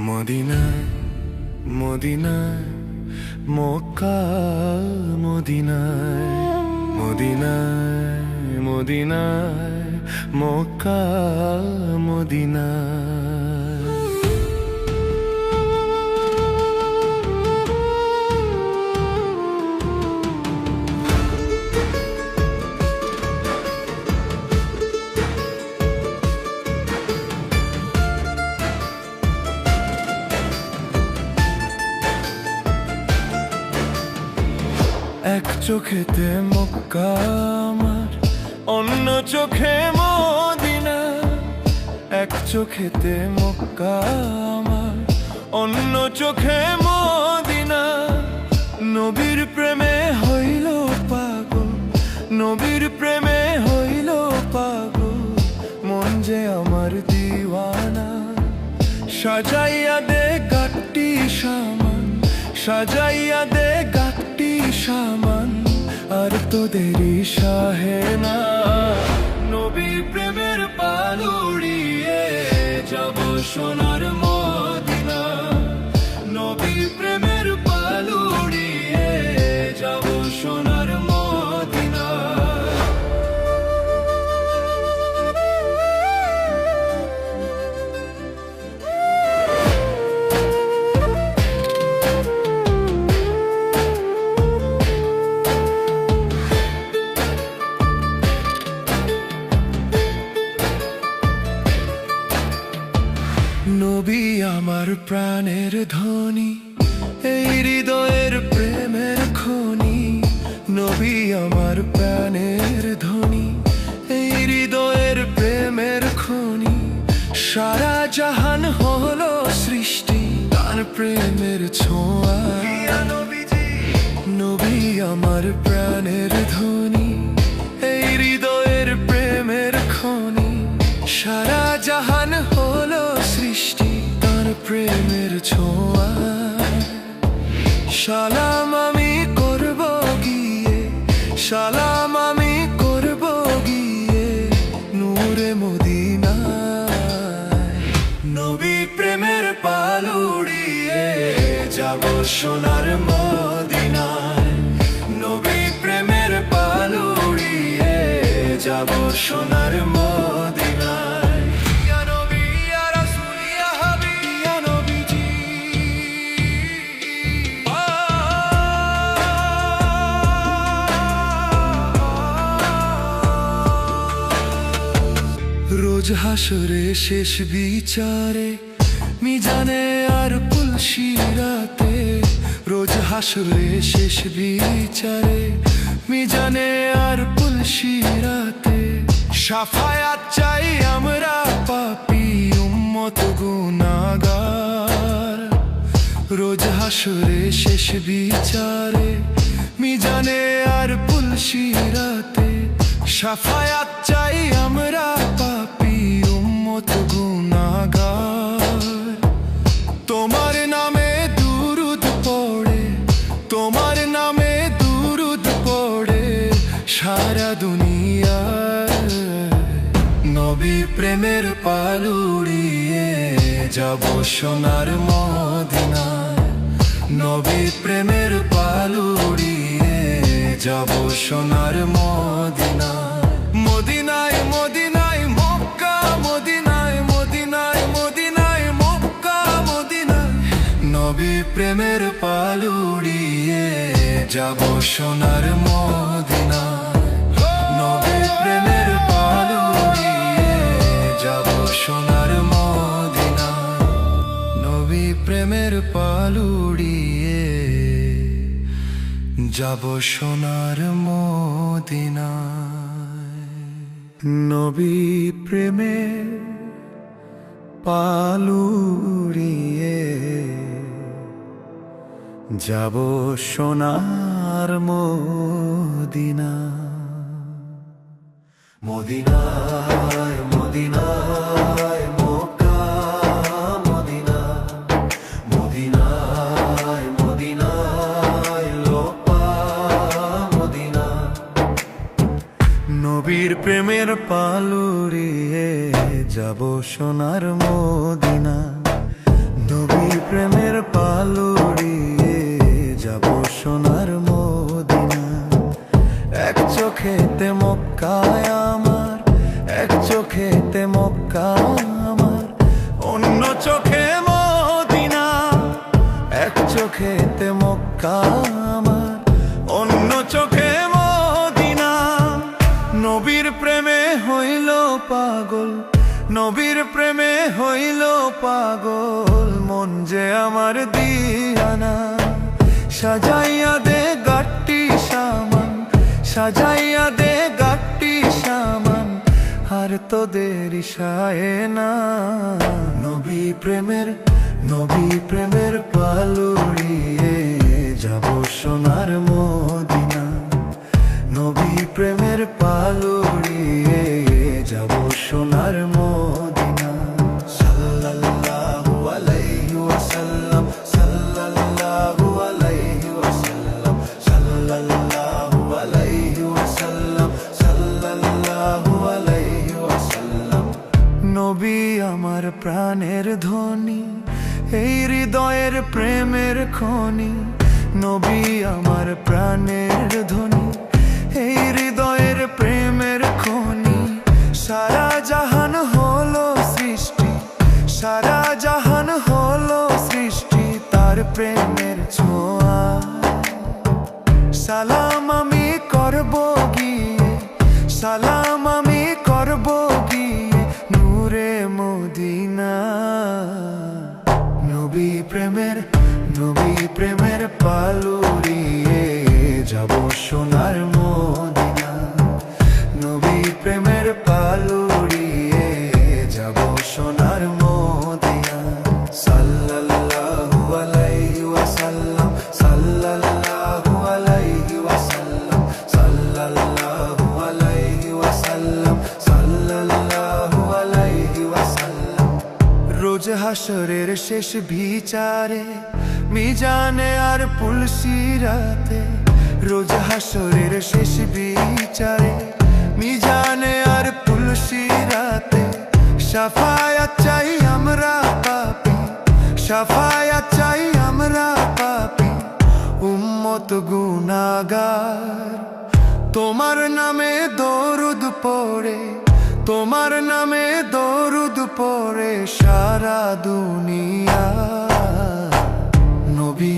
মদিনায় মদিনায় মক্কা, মদিনায় মদিনায় মদিনায় মক্কা, মদিনায়। এক চোখেতে মক্কা আমার, অন্য চোখে মদিনা। এক চোখেতে মক্কা আমার, অন্য চোখে মদিনা। নবীর প্রেমে হইল পাগল, নবীর প্রেমে হইল পাগল, মন যে আমার দিওয়ানা। সাজাইয়া দে গাট্টি সামান, সাজাইয়া দে গাট্টি সামান, আর তো দেরি সাহে না। নবী প্রেমের পাল উড়িয়ে যাব সোনার মদিনা, নবী প্রেমের পাল উড়িয়ে যাব সোনার মদিনা। নবী আমার প্রাণের ধ্বনি, এই হৃদয়ের প্রেমের খনি। নবী আমার প্রাণের ধ্বনি, এই হৃদয়ের প্রেমের খনি। সারা জাহান হলো সৃষ্টি তার প্রেমের ছোঁয়া। নবী আমার প্রাণের ধ্বনি, এই হৃদয়ের প্রেমের খনি। সারা জাহান হলো সৃষ্টি তার প্রেমের ছোঁয়া। সালাম আমি করব গিয়ে, সালাম আমি করব গিয়ে নূরে মদিনায়। নবী প্রেমের পাল উড়িয়ে যাব সোনার মদিনায়, নবী প্রেমের পাল উড়িয়ে যাব সোনার মদিনায়। ইয়া নবী ইয়া রাসূল ইয়া হাবিব ইয়া নবীজি। রোজ হাসরে শেষ বিচারে মিজানে আর পুলসিরাতে, রোজ হাসরে শেষ বিচারে মিজানে আর পুলসিরাতে। শাফায়াত চাই আমরা পাপী উম্মত গুনাহগার। রোজ হাসরে শেষ বিচারে মিজানে আর পুলসিরাতে। শাফায়াত চাই আমরা পাপী উম্মত গুনাহগার। তোমার নামে দুরুদ পড়ে, তোমার নামে দুরুদ পড়ে সারা দুনিয়ায়। নবী প্রেমের পাল উড়িয়ে যাব সোনার মদিনায়, নবী প্রেমের পাল উড়িয়ে যাব সোনার মদিনায়। মদিনায় মদিনায় মক্কা, মদিনায় মদিনায় মদিনায় মক্কা, মদিনায়। নবী প্রেমের পালুড়িয়ে যাব সোনার মদিনা নবী প্রেমের পালুড়িয়ে যাব সোনার মদিনা নবী প্রেমের পালুড়িয়ে যাব সোনার মদিনা নবী প্রেমের পালুড়িয়ে যাব সোনার মদিনা মদিনায় মদিনায় মক্কা মদিনা মদিনায় মদিনায় লোপা মদিনা নবীর প্রেমের পালুড়িয়ে যাব সোনার মদিনা নবীর প্রেমের পালুড়িয়ে যাব সোনার মদিনা এক চোখেতে মক্কায় আমার এক চোখেতে মক্কা আমার অন্য চোখে মদিনা এক চোখেতে মক্কা আমার অন্য চোখে মদিনা নবীর প্রেমে হইল পাগল নবীর প্রেমে হইল পাগল মন যে আমার দিয়ানা সাজাইয়া দে গাট্টি সামান সাজাইয়া দে গাট্টি সামান আর তো দেরি সায় না নবী প্রেমের পালুড়িয়ে যাব সোনার মদিনা নবী প্রেমের পালুড়িয়ে যাব সোনার মদিনা সাল্লাল্লাহু আলাইহি ওয়াসাল্লাম সাল্লাল্লাহু আলাইহি ওয়াসাল্লাম সাল্লাল্লাহু আলাইহি ওয়াসাল্লাম সাল্লাল্লাহু আলাইহি ওয়াসাল্লাম নবী আমার প্রাণের ধ্বনি এই হৃদয়ের প্রেমের খনি নবী আমার প্রাণের ধ্বনি এই হৃদয়ের প্রেমের খনি সারা জাহান হলো সৃষ্টি সারা জাহান হলো সৃষ্টি তার প্রেমের ছোঁয়া সালাম আমি করব গিয়ে সালাম আমি করব গিয়ে নূরে মদিনা নবী প্রেমের পালুড়িয়ে যাব সোনার মদিনা নবী প্রেমের পালুড়িয়ে যাব সোনার মদিনা সাল্লাল্লাহু আলাইহি ওয়াসাল্লাম সাল্লাল্লাহু আলাইহি ওয়াসাল্লাম সাল্লাল্লাহু আলাইহি ওয়াসাল্লাম সাল্লাল্লাহু আলাইহি ওয়াসাল্লাম রোজ হাসরের শেষ বিচারে মিজানে আর পুলসিরাতে রোজ হাসরের শেষ বিচারে মিজানে আর পুলসিরাতে শাফায়াত চাই আমরা পাপী শাফায়াত চাই আমরা পাপী উম্মত গুনাহগার তোমার নামে দরুদ পড়ে তোমার নামে দরুদ পড়ে সারা দুনিয়া নবী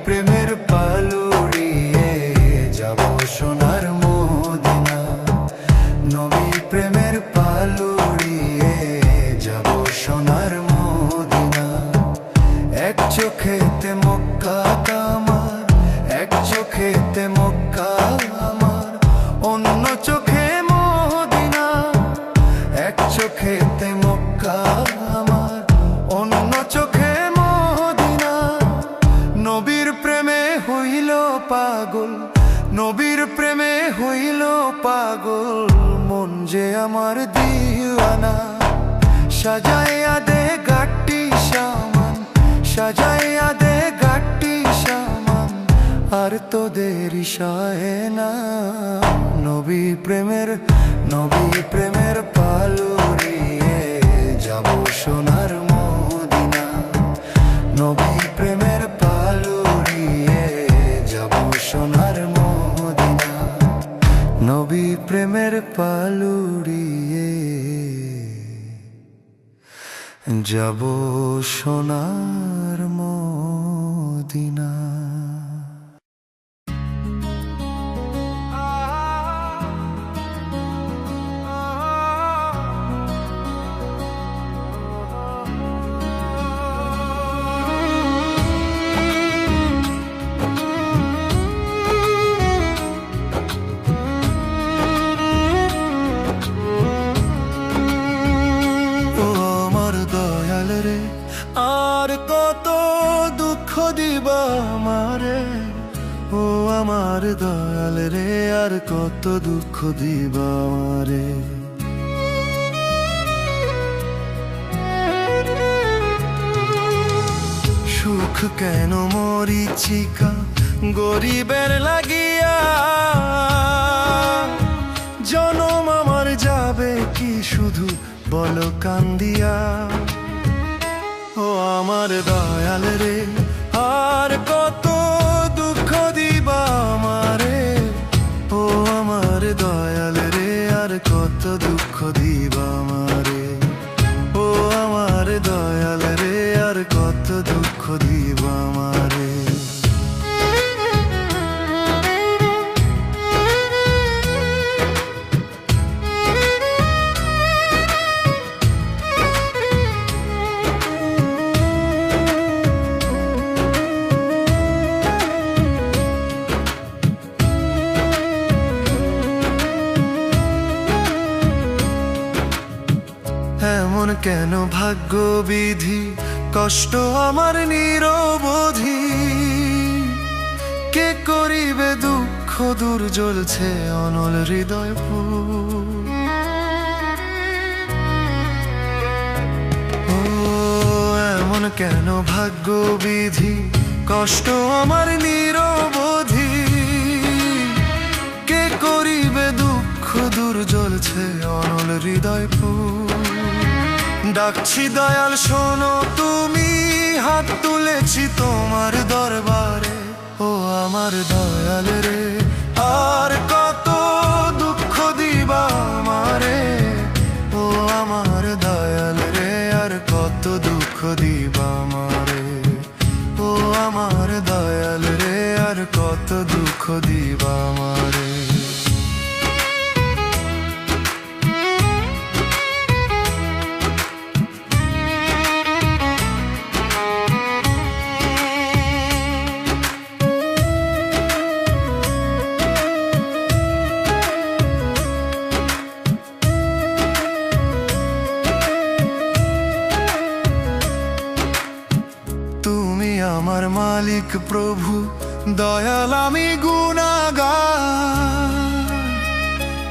প্রেমের পালুড়িয়ে যাব সোনার মদিনা নবী প্রেমের পালুড়িয়ে যাব সোনার মদিনা এক চোখেতে মক্কা আমার এক চোখেতে মক্কা আমার অন্য চোখে মদিনা এক চোখেতে মক্কা আমার অন্য চোখে মদিনা নবীর প্রেমে হইল পাগল নবীর প্রেমে হইল পাগল মন যে আমার দিওয়ানা সাজাইয়া দে গাট্টি সামান সাজাইয়া দে গাট্টি সামান আর তো দেরি সয় না নবী প্রেমের পালুড়িয়ে যাব সোনার মদিনা নবী প্রেমের পালুড়িয়ে যাব সোনার মদিনা নবী প্রেমের পালুড়িয়ে যাব সোনার মদিনা। আর কত দুঃখ দিবা আমারে, ও আমার দয়াল রে, আর কত দুঃখ দিবা আমারে। সুখ কেন মরিচিকা গরিবের লাগিয়া, জনম আমার যাবে কি শুধু বলো কান্দিয়া। ও আমার দয়াল রে, আর কত দুঃখ দিবা আমারে, ও আমার দয়াল রে, আর কত দুঃখ দিবা আমারে, ও আমার দয়াল রে, আর কত দুঃখ দিবা আমারে। এমন কেন ভাগ্য বিধি, কষ্ট আমার নিরবধি, কে করিবে দুঃখ দূর জ্বলছে অনল হৃদয় ফুল। ও এমন কেন ভাগ্য বিধি, কষ্ট আমার নিরবধি, কে করিবে দুঃখ দূর জ্বলছে অনল হৃদয় ফুল। ডাকছি দয়াল শোনো তুমি, হাত তুলেছি তোমার দরবারে, ও আমার দয়াল রে, আর কত দুঃখ দিবা আমারে, ও আমার দয়াল রে, আর কত দুঃখ দিবা আমারে, ও আমার দয়াল রে, আর কত দুঃখ দিবা আমারে। আমার মালিক প্রভু দয়াল, আমি গুনাহগার,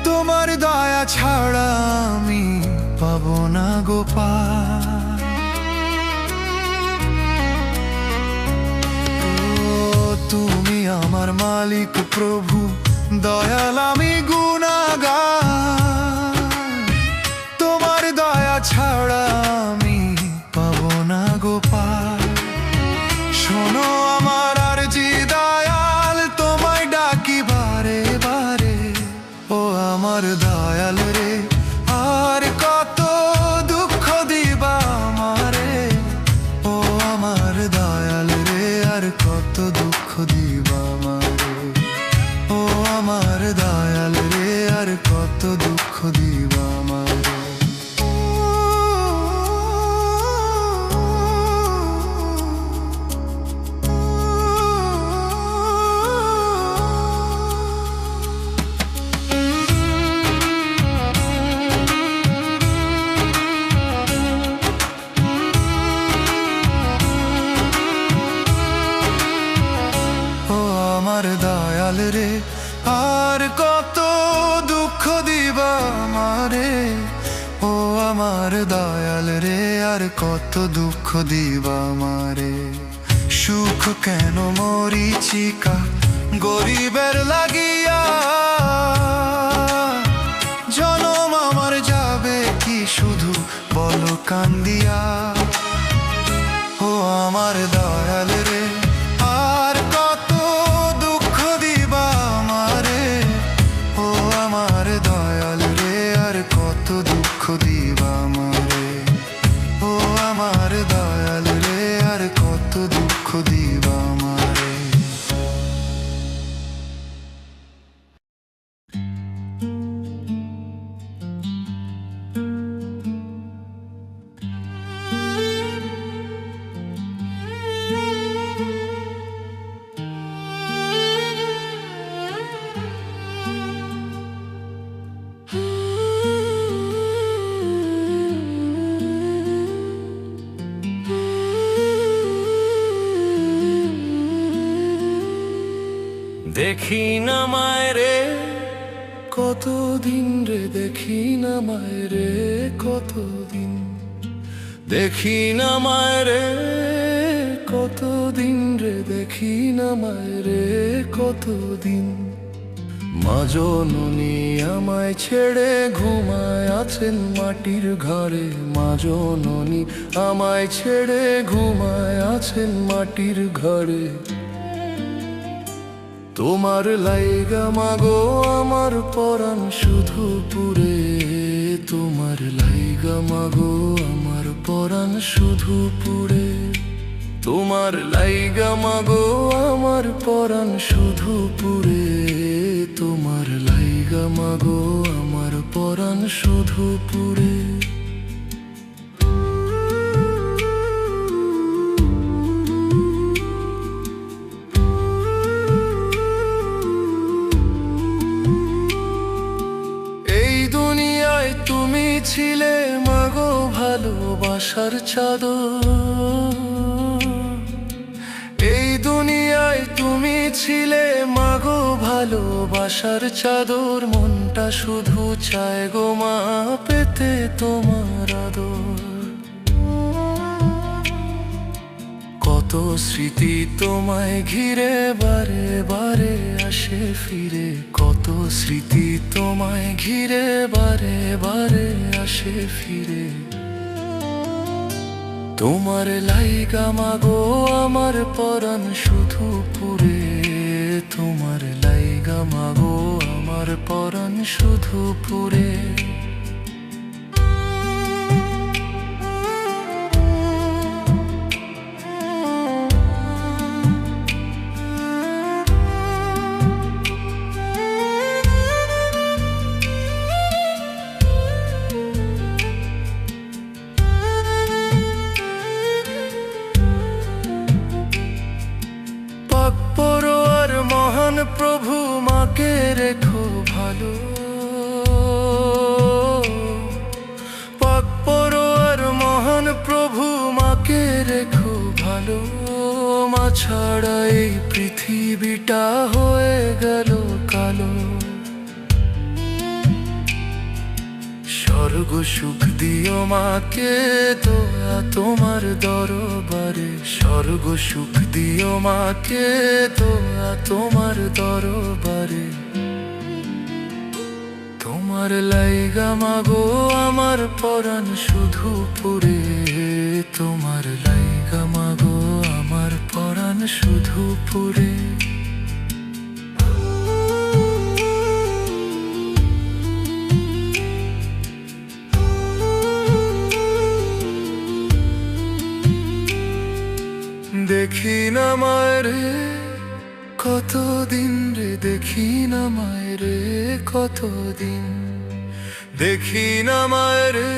তোমার দয়া ছাড়া আমি পাবো না গো পার। তুমি আমার মালিক প্রভু দয়াল, আমি গুনাহগার, তোমার দয়া ছাড়া আমি পাবো না গো পার। শোনো আমার আরজি দয়াল, তোমায় ডাকি বারে বারে, ও আমার দয়াল রে, আর কত দুঃখ দিবা আমারে, ও আমার দয়াল রে, আর কত দুঃখ দিবা আমারে, ও আমার দয়াল রে, আর কত দুঃখ দিবা আমারে। আমার দয়াল রে, আর কত দুঃখ দিবা আমারে, ও আমার দয়াল রে, আর কত দুঃখ দিবা আমারে। সুখ কেন মরিচিকা গরিবের লাগিয়া, জনম আমার যাবে কি শুধু বলো কান্দিয়া। ও আমার দয়াল রে, আর কত দুঃখ দিবা আমারে, ও আমার দয়াল রে, আর কত দুঃখ দিবা আমারে, ও দেখি না মায়রে কতদিন রে, দেখি না মায়রে কতদিন, দেখি না মায়রে কতদিন রে, দেখি না মায়রে কতদিন। মা জননী আমায় ছেড়ে ঘুমায় আছেন মাটির ঘরে, মা জননী আমায় ছেড়ে ঘুমায় আছেন মাটির ঘরে। তোমার লাইগা মাগো আমার পরাণ শুধু পুরে, তোমার লাইগা মাগো আমার পরাণ শুধু পুরে, তোমার লাইগা মাগো আমার পরাণ শুধু পুরে, তোমার লাইগা মাগো আমার পরাণ শুধু পুরে। ছিলে মাগো ভালোবাসার চাদর, এই দুনিয়ায় তুমি ছিলে মাগো ভালোবাসার চাদর, মনটা শুধু চায় গো মা পেতে তোমার আদর। কত স্মৃতি তোমায় ঘিরে বারে বারে আসে ফিরে, কত স্মৃতি তোমায় ঘিরে বারে বারে আসে ফিরে। তোমার লাইগা মাগো আমার পরাণ শুধু পুরে, তোমার লাইগা মাগো আমার পরাণ শুধু পুরে। মহান প্রভু মাকে রেখো ভালো, পাক পরোয়ার মহান প্রভু মাকে রেখো ভালো। মা ছাড়া এই পৃথিবীটা হয়ে গেল কালো, স্বর্গ সুখ দিও মাকে দোয়া তোমার দরবারে, স্বর্গ সুখ দিও মাকে দোয়া তোমার দরবারে। তোমার লাইগা মাগো আমার পরাণ শুধু পুরে, তোমার লাইগা মাগো আমার পরাণ শুধু পুরে। দেখি না মায়রে কতদিন রে, দেখি না মায়রে কতদিন, দেখি না মায়রে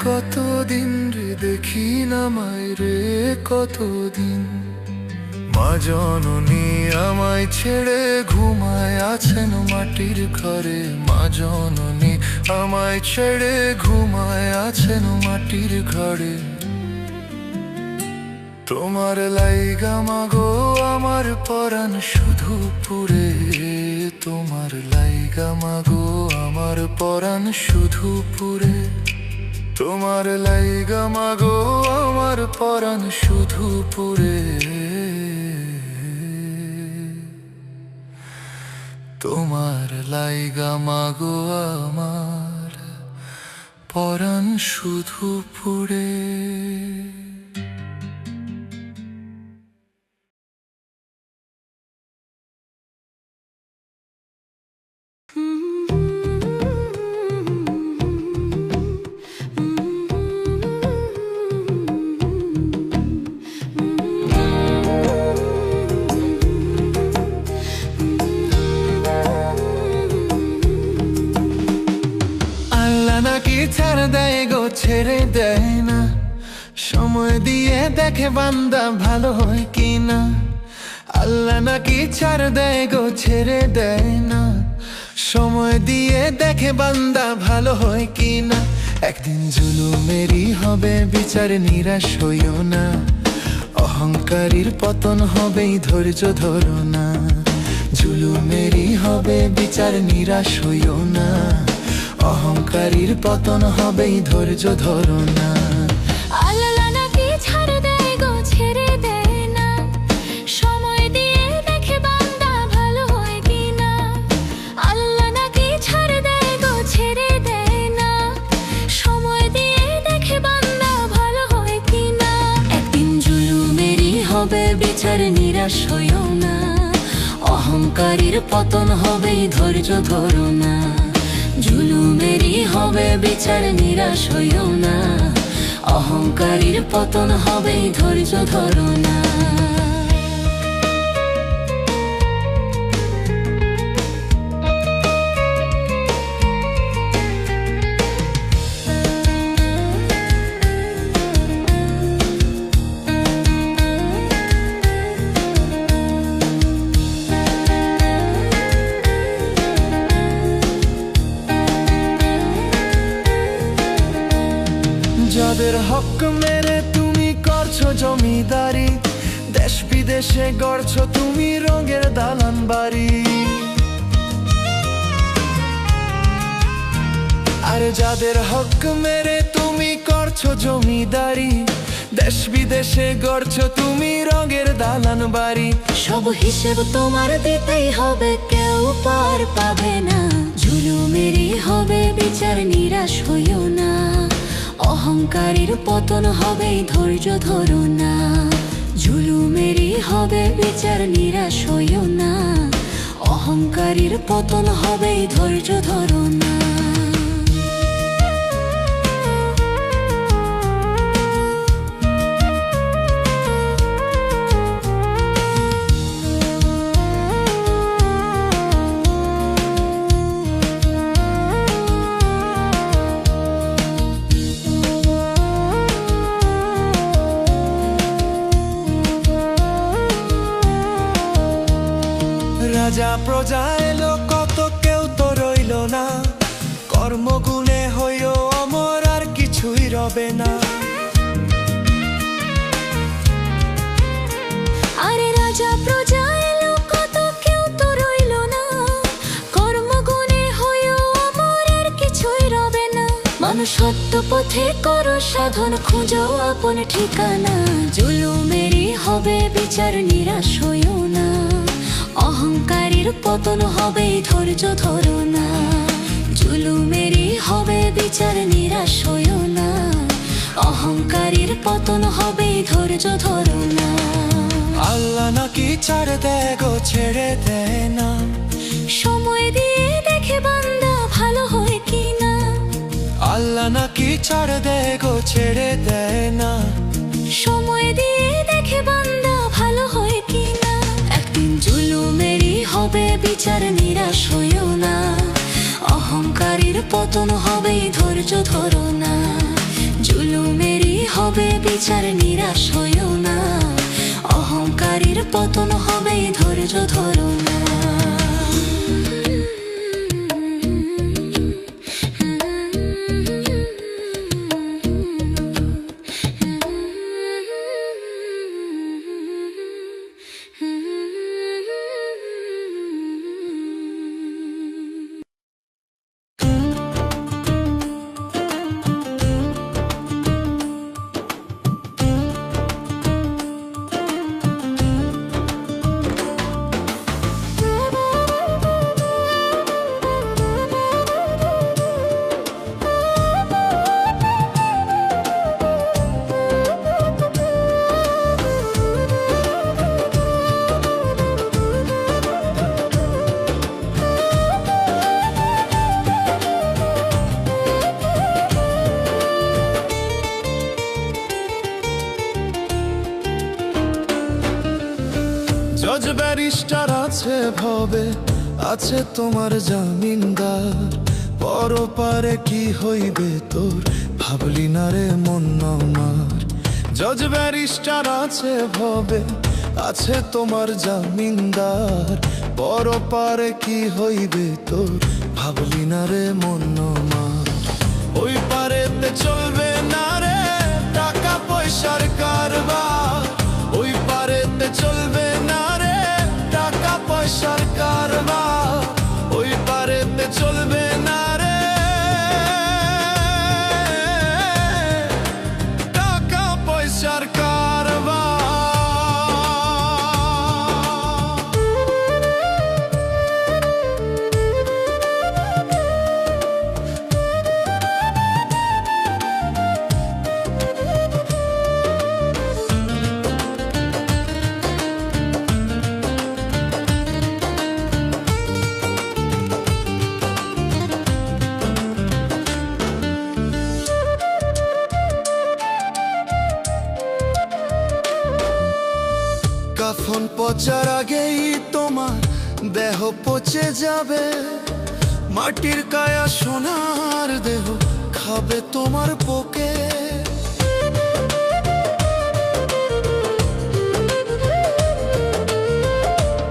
কতদিন রে, দেখি না মায়রে কতদিন। মা জননী আমায় ছেড়ে ঘুমায় আছেন মাটির ঘরে, মা জননী আমায় ছেড়ে ঘুমায় আছেন মাটির ঘরে। তোমার লাইগা মাগো আমার পরাণ শুধু পুরে, তোমার লাইগা মাগো আমার পরাণ শুধু পুরে, তোমার লাইগা মাগো আমার পরাণ শুধু পুরে, তোমার লাইগা মাগো আমার পরাণ শুধু পুরে। ছাড় দেয় গো ছেড়ে দেয় না, সময় দিয়ে দেখে বান্দা ভালো হয় কিনা। আল্লাহ নাকি ছাড় দেয় গো ছেড়ে দেয় না, সময় দিয়ে দেখে বান্দা ভালো হয় কিনা। একদিন জুলুমেরই হবে বিচার, নিরাশ হইও না, অহংকারীর পতন হবেই ধৈর্য ধরো না। জুলুমেরই হবে বিচার, নিরাশ হইও না। অহংকারীর পতন হবেই, ধৈর্য ধরো না। আল্লাহ নাকি ছাড় দেয় গো, ছেড়ে দেয় না। সময় দিয়ে দেখে বান্দা ভালো হয় কিনা। আল্লাহ নাকি ছাড় দেয় গো, ছেড়ে দেয় না। সময় দিয়ে দেখে বান্দা ভালো হয় কিনা। একদিন জুলুমেরই হবে বিচার, নিরাশ হইও না। অহংকারীর পতন হবেই, ধৈর্য ধরো না। জুলুমেরই হবে বিচার, নিরাশ হইও না। অহংকারীর পতন হবেই, ধৈর্য ধরো না। যাদের হক মেরে তুমি করছো জমিদারি, দেশ বিদেশে গড়ছো তুমি রঙের দালান বাড়ি। আর যাদের হক মেরে তুমি করছো জমিদারি, দেশ বিদেশে গড়ছো তুমি রঙের দালান বাড়ি। সব হিসেব তোমার দিতেই হবে, কেউ পার পাবে না। জুলুমেরই হবে বিচার, নিরাশ হইও না। অহংকারীর পতন হবেই, ধৈর্য ধরো না। জুলুমেরই হবে বিচার, নিরাশ হইও না। অহংকারীর পতন হবেই, ধৈর্য ধরো না। রাজা প্রজা এলো কত, কেউ তো রইল না। কর্মগুণে হইও অমর, আর কিছুই রবে না। আরে রাজা প্রজা এলো কত, কেউ তো রইল না। কর্মগুণে হইও অমর, আর কিছুই রবে না। মানুষ সত্য পথে করো সাধন, খুঁজো আপন ঠিকানা। জুলুমেরই হবে বিচার, নিরাশ হইও না। অহংকারীর পতন হবেই, ধৈর্য ধরো না। জুলুমেরই হবে বিচার, নিরাশ হইও না। অহংকারীর পতন হবেই, ধৈর্য ধরো না। আল্লাহ নাকি ছাড় দেয় গো, ছেড়ে দেয় না। সময় দিয়ে দেখে বান্দা ভালো হয় কিনা। আল্লাহ নাকি ছাড় দেয় গো, ছেড়ে দেয় না। সময় দিয়ে দেখে বান্দা ভালো হয় কিনা। একদিন জুলুমেরই হবে বিচার, নিরাশ হইও না। অহংকারীর পতন হবেই, ধৈর্য ধরো না। জুলুমেরই হবে বিচার, নিরাশ হইও না। অহংকারীর পতন হবেই, ধৈর্য ধরো না। জজ ব্যারিস্টার আছে ভবে, আছে তোমার জামিনদার। পরপারে কি হইবে তোর, ভাবলি না রে মন আমার। জজ ব্যারিস্টার আছে ভবে, আছে তোমার জামিনদার। পরপারে কি হইবে তোর, ভাবলি না রে মন আমার। ওই পারেতে চলবে না রে টাকা পয়সার কারবার। ওই পারেতে চলবে না রে টাকা পয়সা পয়সার কারবার ওই পারেতে চলবে না রে টাকা পয়সার কারবার। কাফন পচার আগেই তোমার দেহ পচে যাবে, মাটির কায়া সোনার দেহ খাবে তোমার পোকে।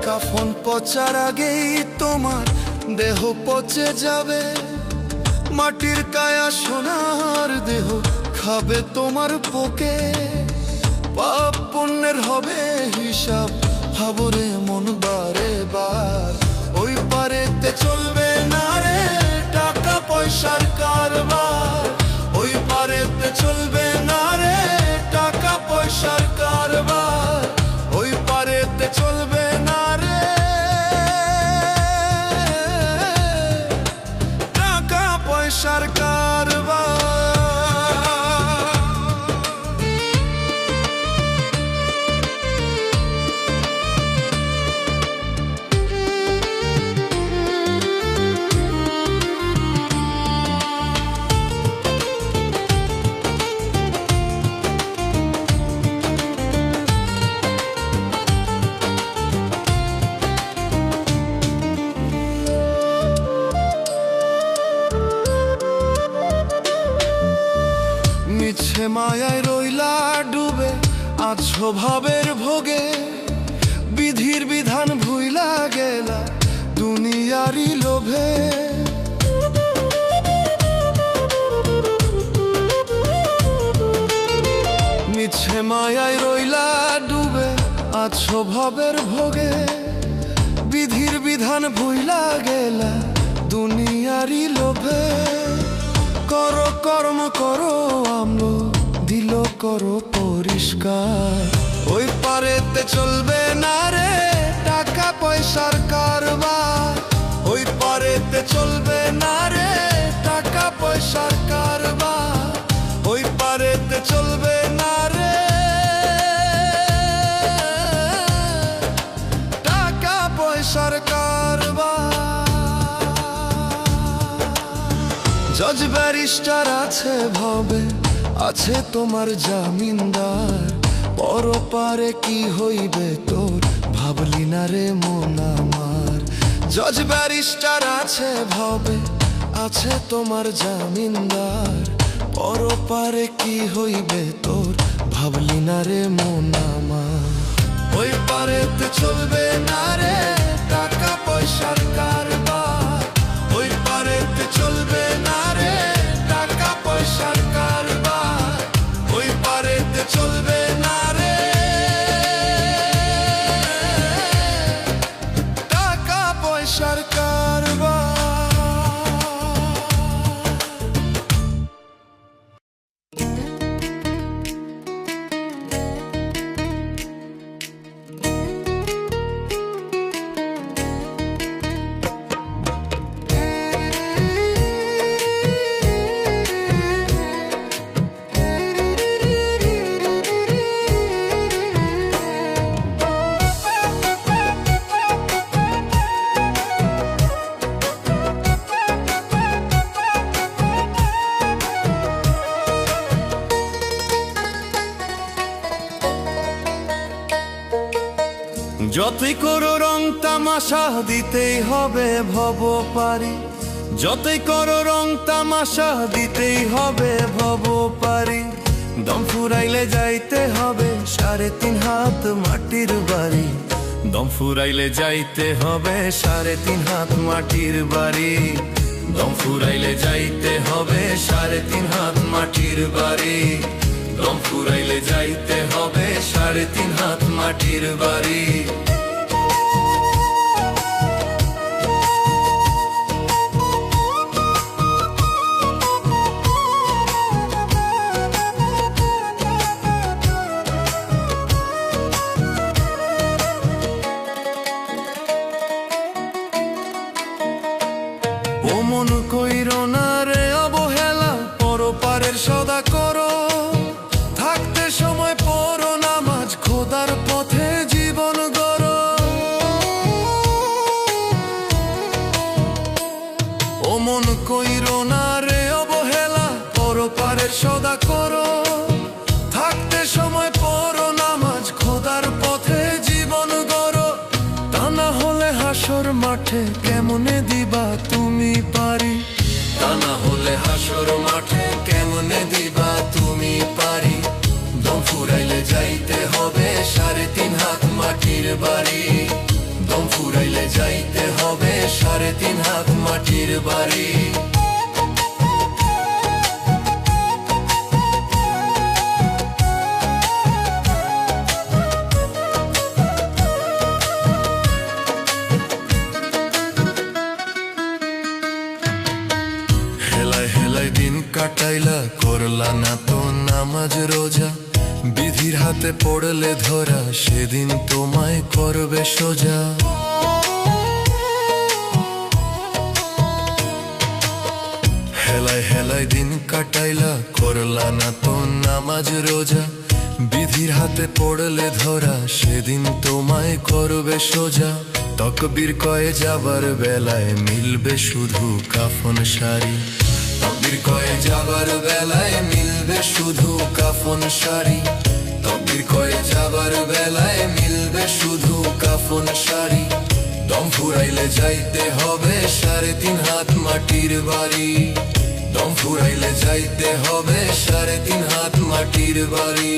কাফন পচার আগেই তোমার দেহ পচে যাবে, মাটির কায়া সোনার দেহ খাবে তোমার পোকে। পাপ পুণ্যের হবে হিসাব ভাবরে মন বারে বার ওই পারেতে চলবে না রে টাকা পয়সার কারবার ওই পারেতে চলবে না রে টাকা পয়সার কারবার ওই পারেতে চলবে না রে টাকা পয়সার কারবার। মিছে মায়ায় রইলা ডুবে আছো ভাবের ভোগে, বিধির বিধান ভুইলা গেলা দুনিয়ারি লোভে। মিছে মায়ায় রইলা ডুবে আছো ভাবের ভোগে, বিধির বিধান ভুইলা গেলা দুনিয়ারি লোভে। করো কর্ম করো আমল দিল করো পরিষ্কার ওই পারেতে চলবে না রে টাকা পয়সার কারবার ওই পারেতে চলবে না রে টাকা পয়সার কারবার ওই পারেতে চলবে না রে টাকা পয়সার কারবার। জজ ব্যারিস্টার আছে ভবে আছে তোমার জামিনদার, পরপারে কি হইবে তোর ভাবলি না রে মন আমার। জজ ব্যারিস্টার আছে ভবে আছে তোমার জামিনদার, পরপারে কি হইবে তোর ভাবলি না রে মন আমার। ওই পারেতে চলবে না রে টাকা পয়সার কারবার ওই পারেতে চলবে না রে টাকা পয়সার কারবার ওই পারেতে চলবে না রে টাকা পয়সার কারবার। যতই করো রং তামাশা দিতেই হবে ভব পারি, যতই করো রং তামাশা দিতেই হবে ভব পারি। দম ফুরাইলে যাইতে হবে 3.5 হাত মাটির বাড়ি, দম ফুরাইলে যাইতে হবে 3.5 হাত মাটির বাড়ি, দম ফুরাইলে যাইতে হবে 3.5 হাত মাটির বাড়ি, দম ফুরাইলে যাইতে হবে 3.5 হাত মাটির বাড়ি। ও মন কইরো না রে অবহেলা, পরপারের সদা করো, থাকতে সময় পড়ো নামাজ, খোদার পথে জীবন গড়ো। ও মন কইরো না রে অবহেলা, পরপারের সদা করো, থাকতে সময় পড়ো নামাজ, খোদার পথে জীবন গড়ো। তা না হলে হাসর মাঠে কেমনে দিবা তুমি পারি, তা না হলে হাসর মাঠে কেমনে দিবা তুমি পারি। দম ফুরাইলে যাইতে হবে 3.5 হাত মাটির বাড়ি, দম ফুরাইলে যাইতে হবে 3.5 হাত মাটির বাড়ি। হেলায় হেলায় দিন কাটাইলা, করলা না তো নামাজ রোজা, বিধির হাতে পড়লে ধরা, সেদিন তোমায় করবে সোজা। হেলায় হেলায় দিন কাটাইলা, করলা না তো নামাজ রোজা, বিধির হাতে পড়লে ধরা, সেদিন তোমায় করবে সোজা। তকবীর কয়ে যাবার বেলায় মিলবে শুধু কাফন শাড়ি, তকবীর কয়ে যাবার বেলায় মিলবে শুধু কাফন শাড়ি, তকবীর কয়ে যাবার বেলায় মিলবে শুধু কাফন শাড়ি। দম ফুরাইলে যাইতে হবে 3.5 হাত মাটির বাড়ি, দম ফুরাইলে যাইতে হবে 3.5 হাত মাটির বাড়ি।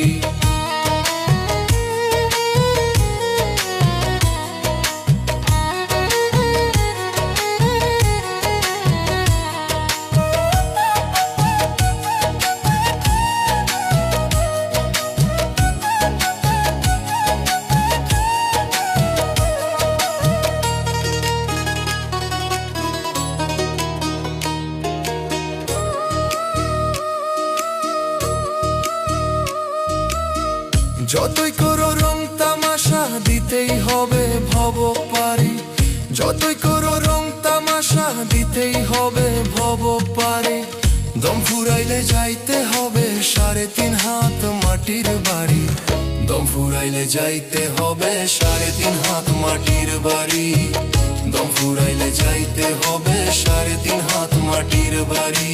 যতই করো রং তামাশা দিতেই হবে ভব পারি, যতই করো রং তামাশা দিতেই হবে ভব পারি। দম ফুরাইলে যাইতে হবে 3.5 হাত মাটির বাড়ি, দম ফুরাইলে যাইতে হবে 3.5 হাত মাটির বাড়ি, দম ফুরাইলে যাইতে হবে 3.5 হাত মাটির বাড়ি,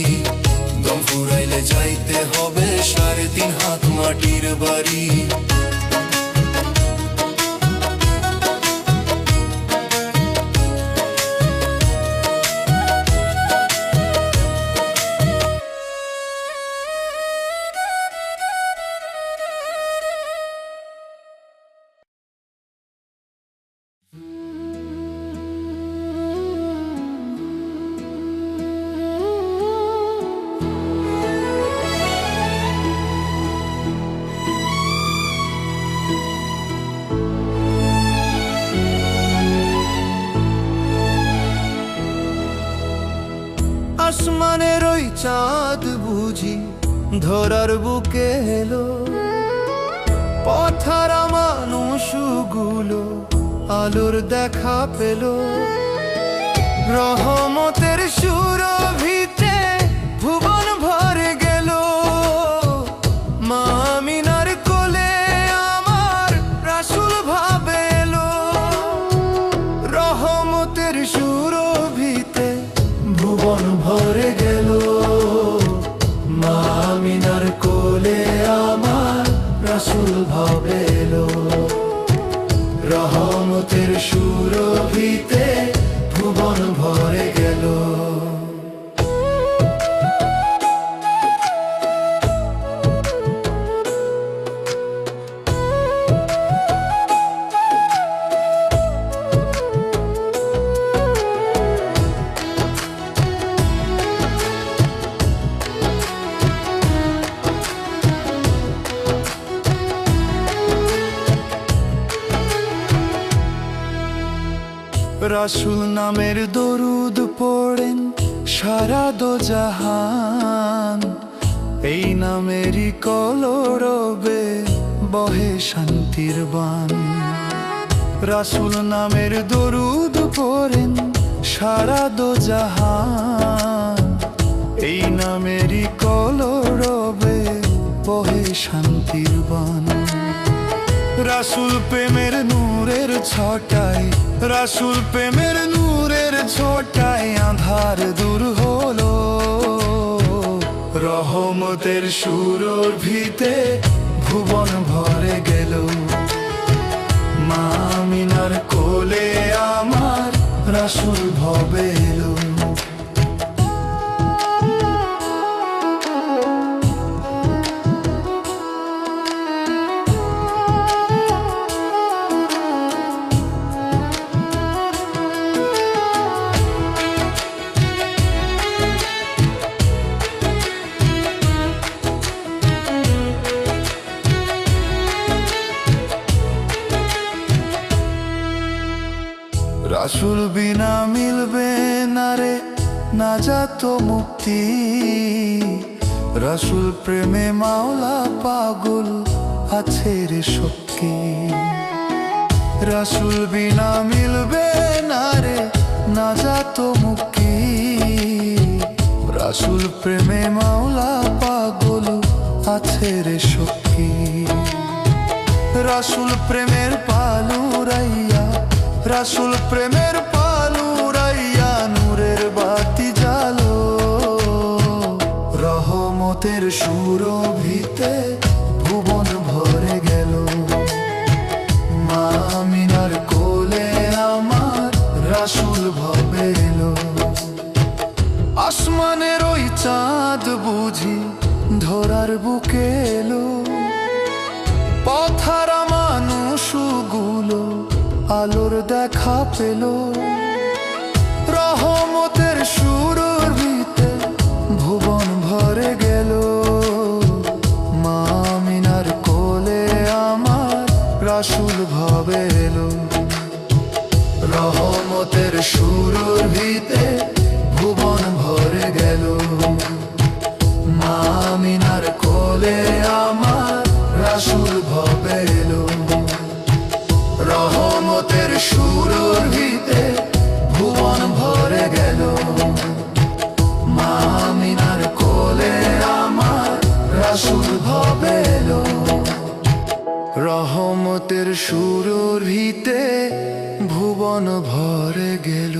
দম ফুরাইলে যাইতে হবে 3.5 হাত মাটির বাড়ি। আসমানের ওই চাঁদ বুঝি ধরার বুকে এলো, পথহারা মানুষগুলো আলোর দেখা পেল, রহমতের সুরভিতে ভুবন ভরে গেল। মা আমিনার কোলে আমার রাসূল ভাবে এলো, রহমতের সুরভিতে ভুবন ভরে গেল। মা আমিনার কোলে আমার রাসূল ভাবে এলো, রহমতের সুরভিতে ভুবন ভরে গেল। রাসূল নামের দরুদ পড়েন সারা দোজাহান, এই নামেরই কলরবে বহে শান্তির বান। রাসূল নামের দরুদ পড়েন সারা সারা দো জাহান, এই নামেরই কলরবে বহে শান্তির বান। রাসূল প্রেমের নূরের ছটায়, রাসূল প্রেমের নূরের ছটায় আঁধার দূর হলো। রহমতের সুরভিতে ভুবন ভরে গেল। মা আমিনার কোলে আমার রাসূল ভবে এলো। রাসূল বিনা মিলবে না রে নাজাত ও মুক্তি। রাসূল প্রেমে মাওলা পাগল আছে রে শক্তি। রাসূল বিনা মিলবে না রে নাজাত ও মুক্তি। রাসূল প্রেমে মাওলা পাগল আছে রে শক্তি। রাসূল প্রেমের পালুরাইয়া, রাসূল প্রেমের পালুরাইয়া নূরের বাতি জ্বালো। রহমতের সুরভিতে ভুবন ভরে গেল। মা আমিনার কোলে আমার রাসূল ভবে এলো। আসমানের ওই চাঁদ বুঝি ধরার বুকে এলো। পথহারা মানুষগুলো আলোর দেখা পেল। রহমতের সুরভিতে ভুবন ভরে গেল। মা আমিনার কোলে আমার রাসূল ভবে এলো। রহমতের সুরভিতে ভুবন ভরে গেল। মা আমিনার কোলে আমার রাসূল ভবে এলো। রহমতের সুরভিতে ভুবন ভরে গেল। মা আমিনার কোলে আমার রাসূল ভবে এলো। রহমতের সুরভিতে ভুবন ভরে গেল।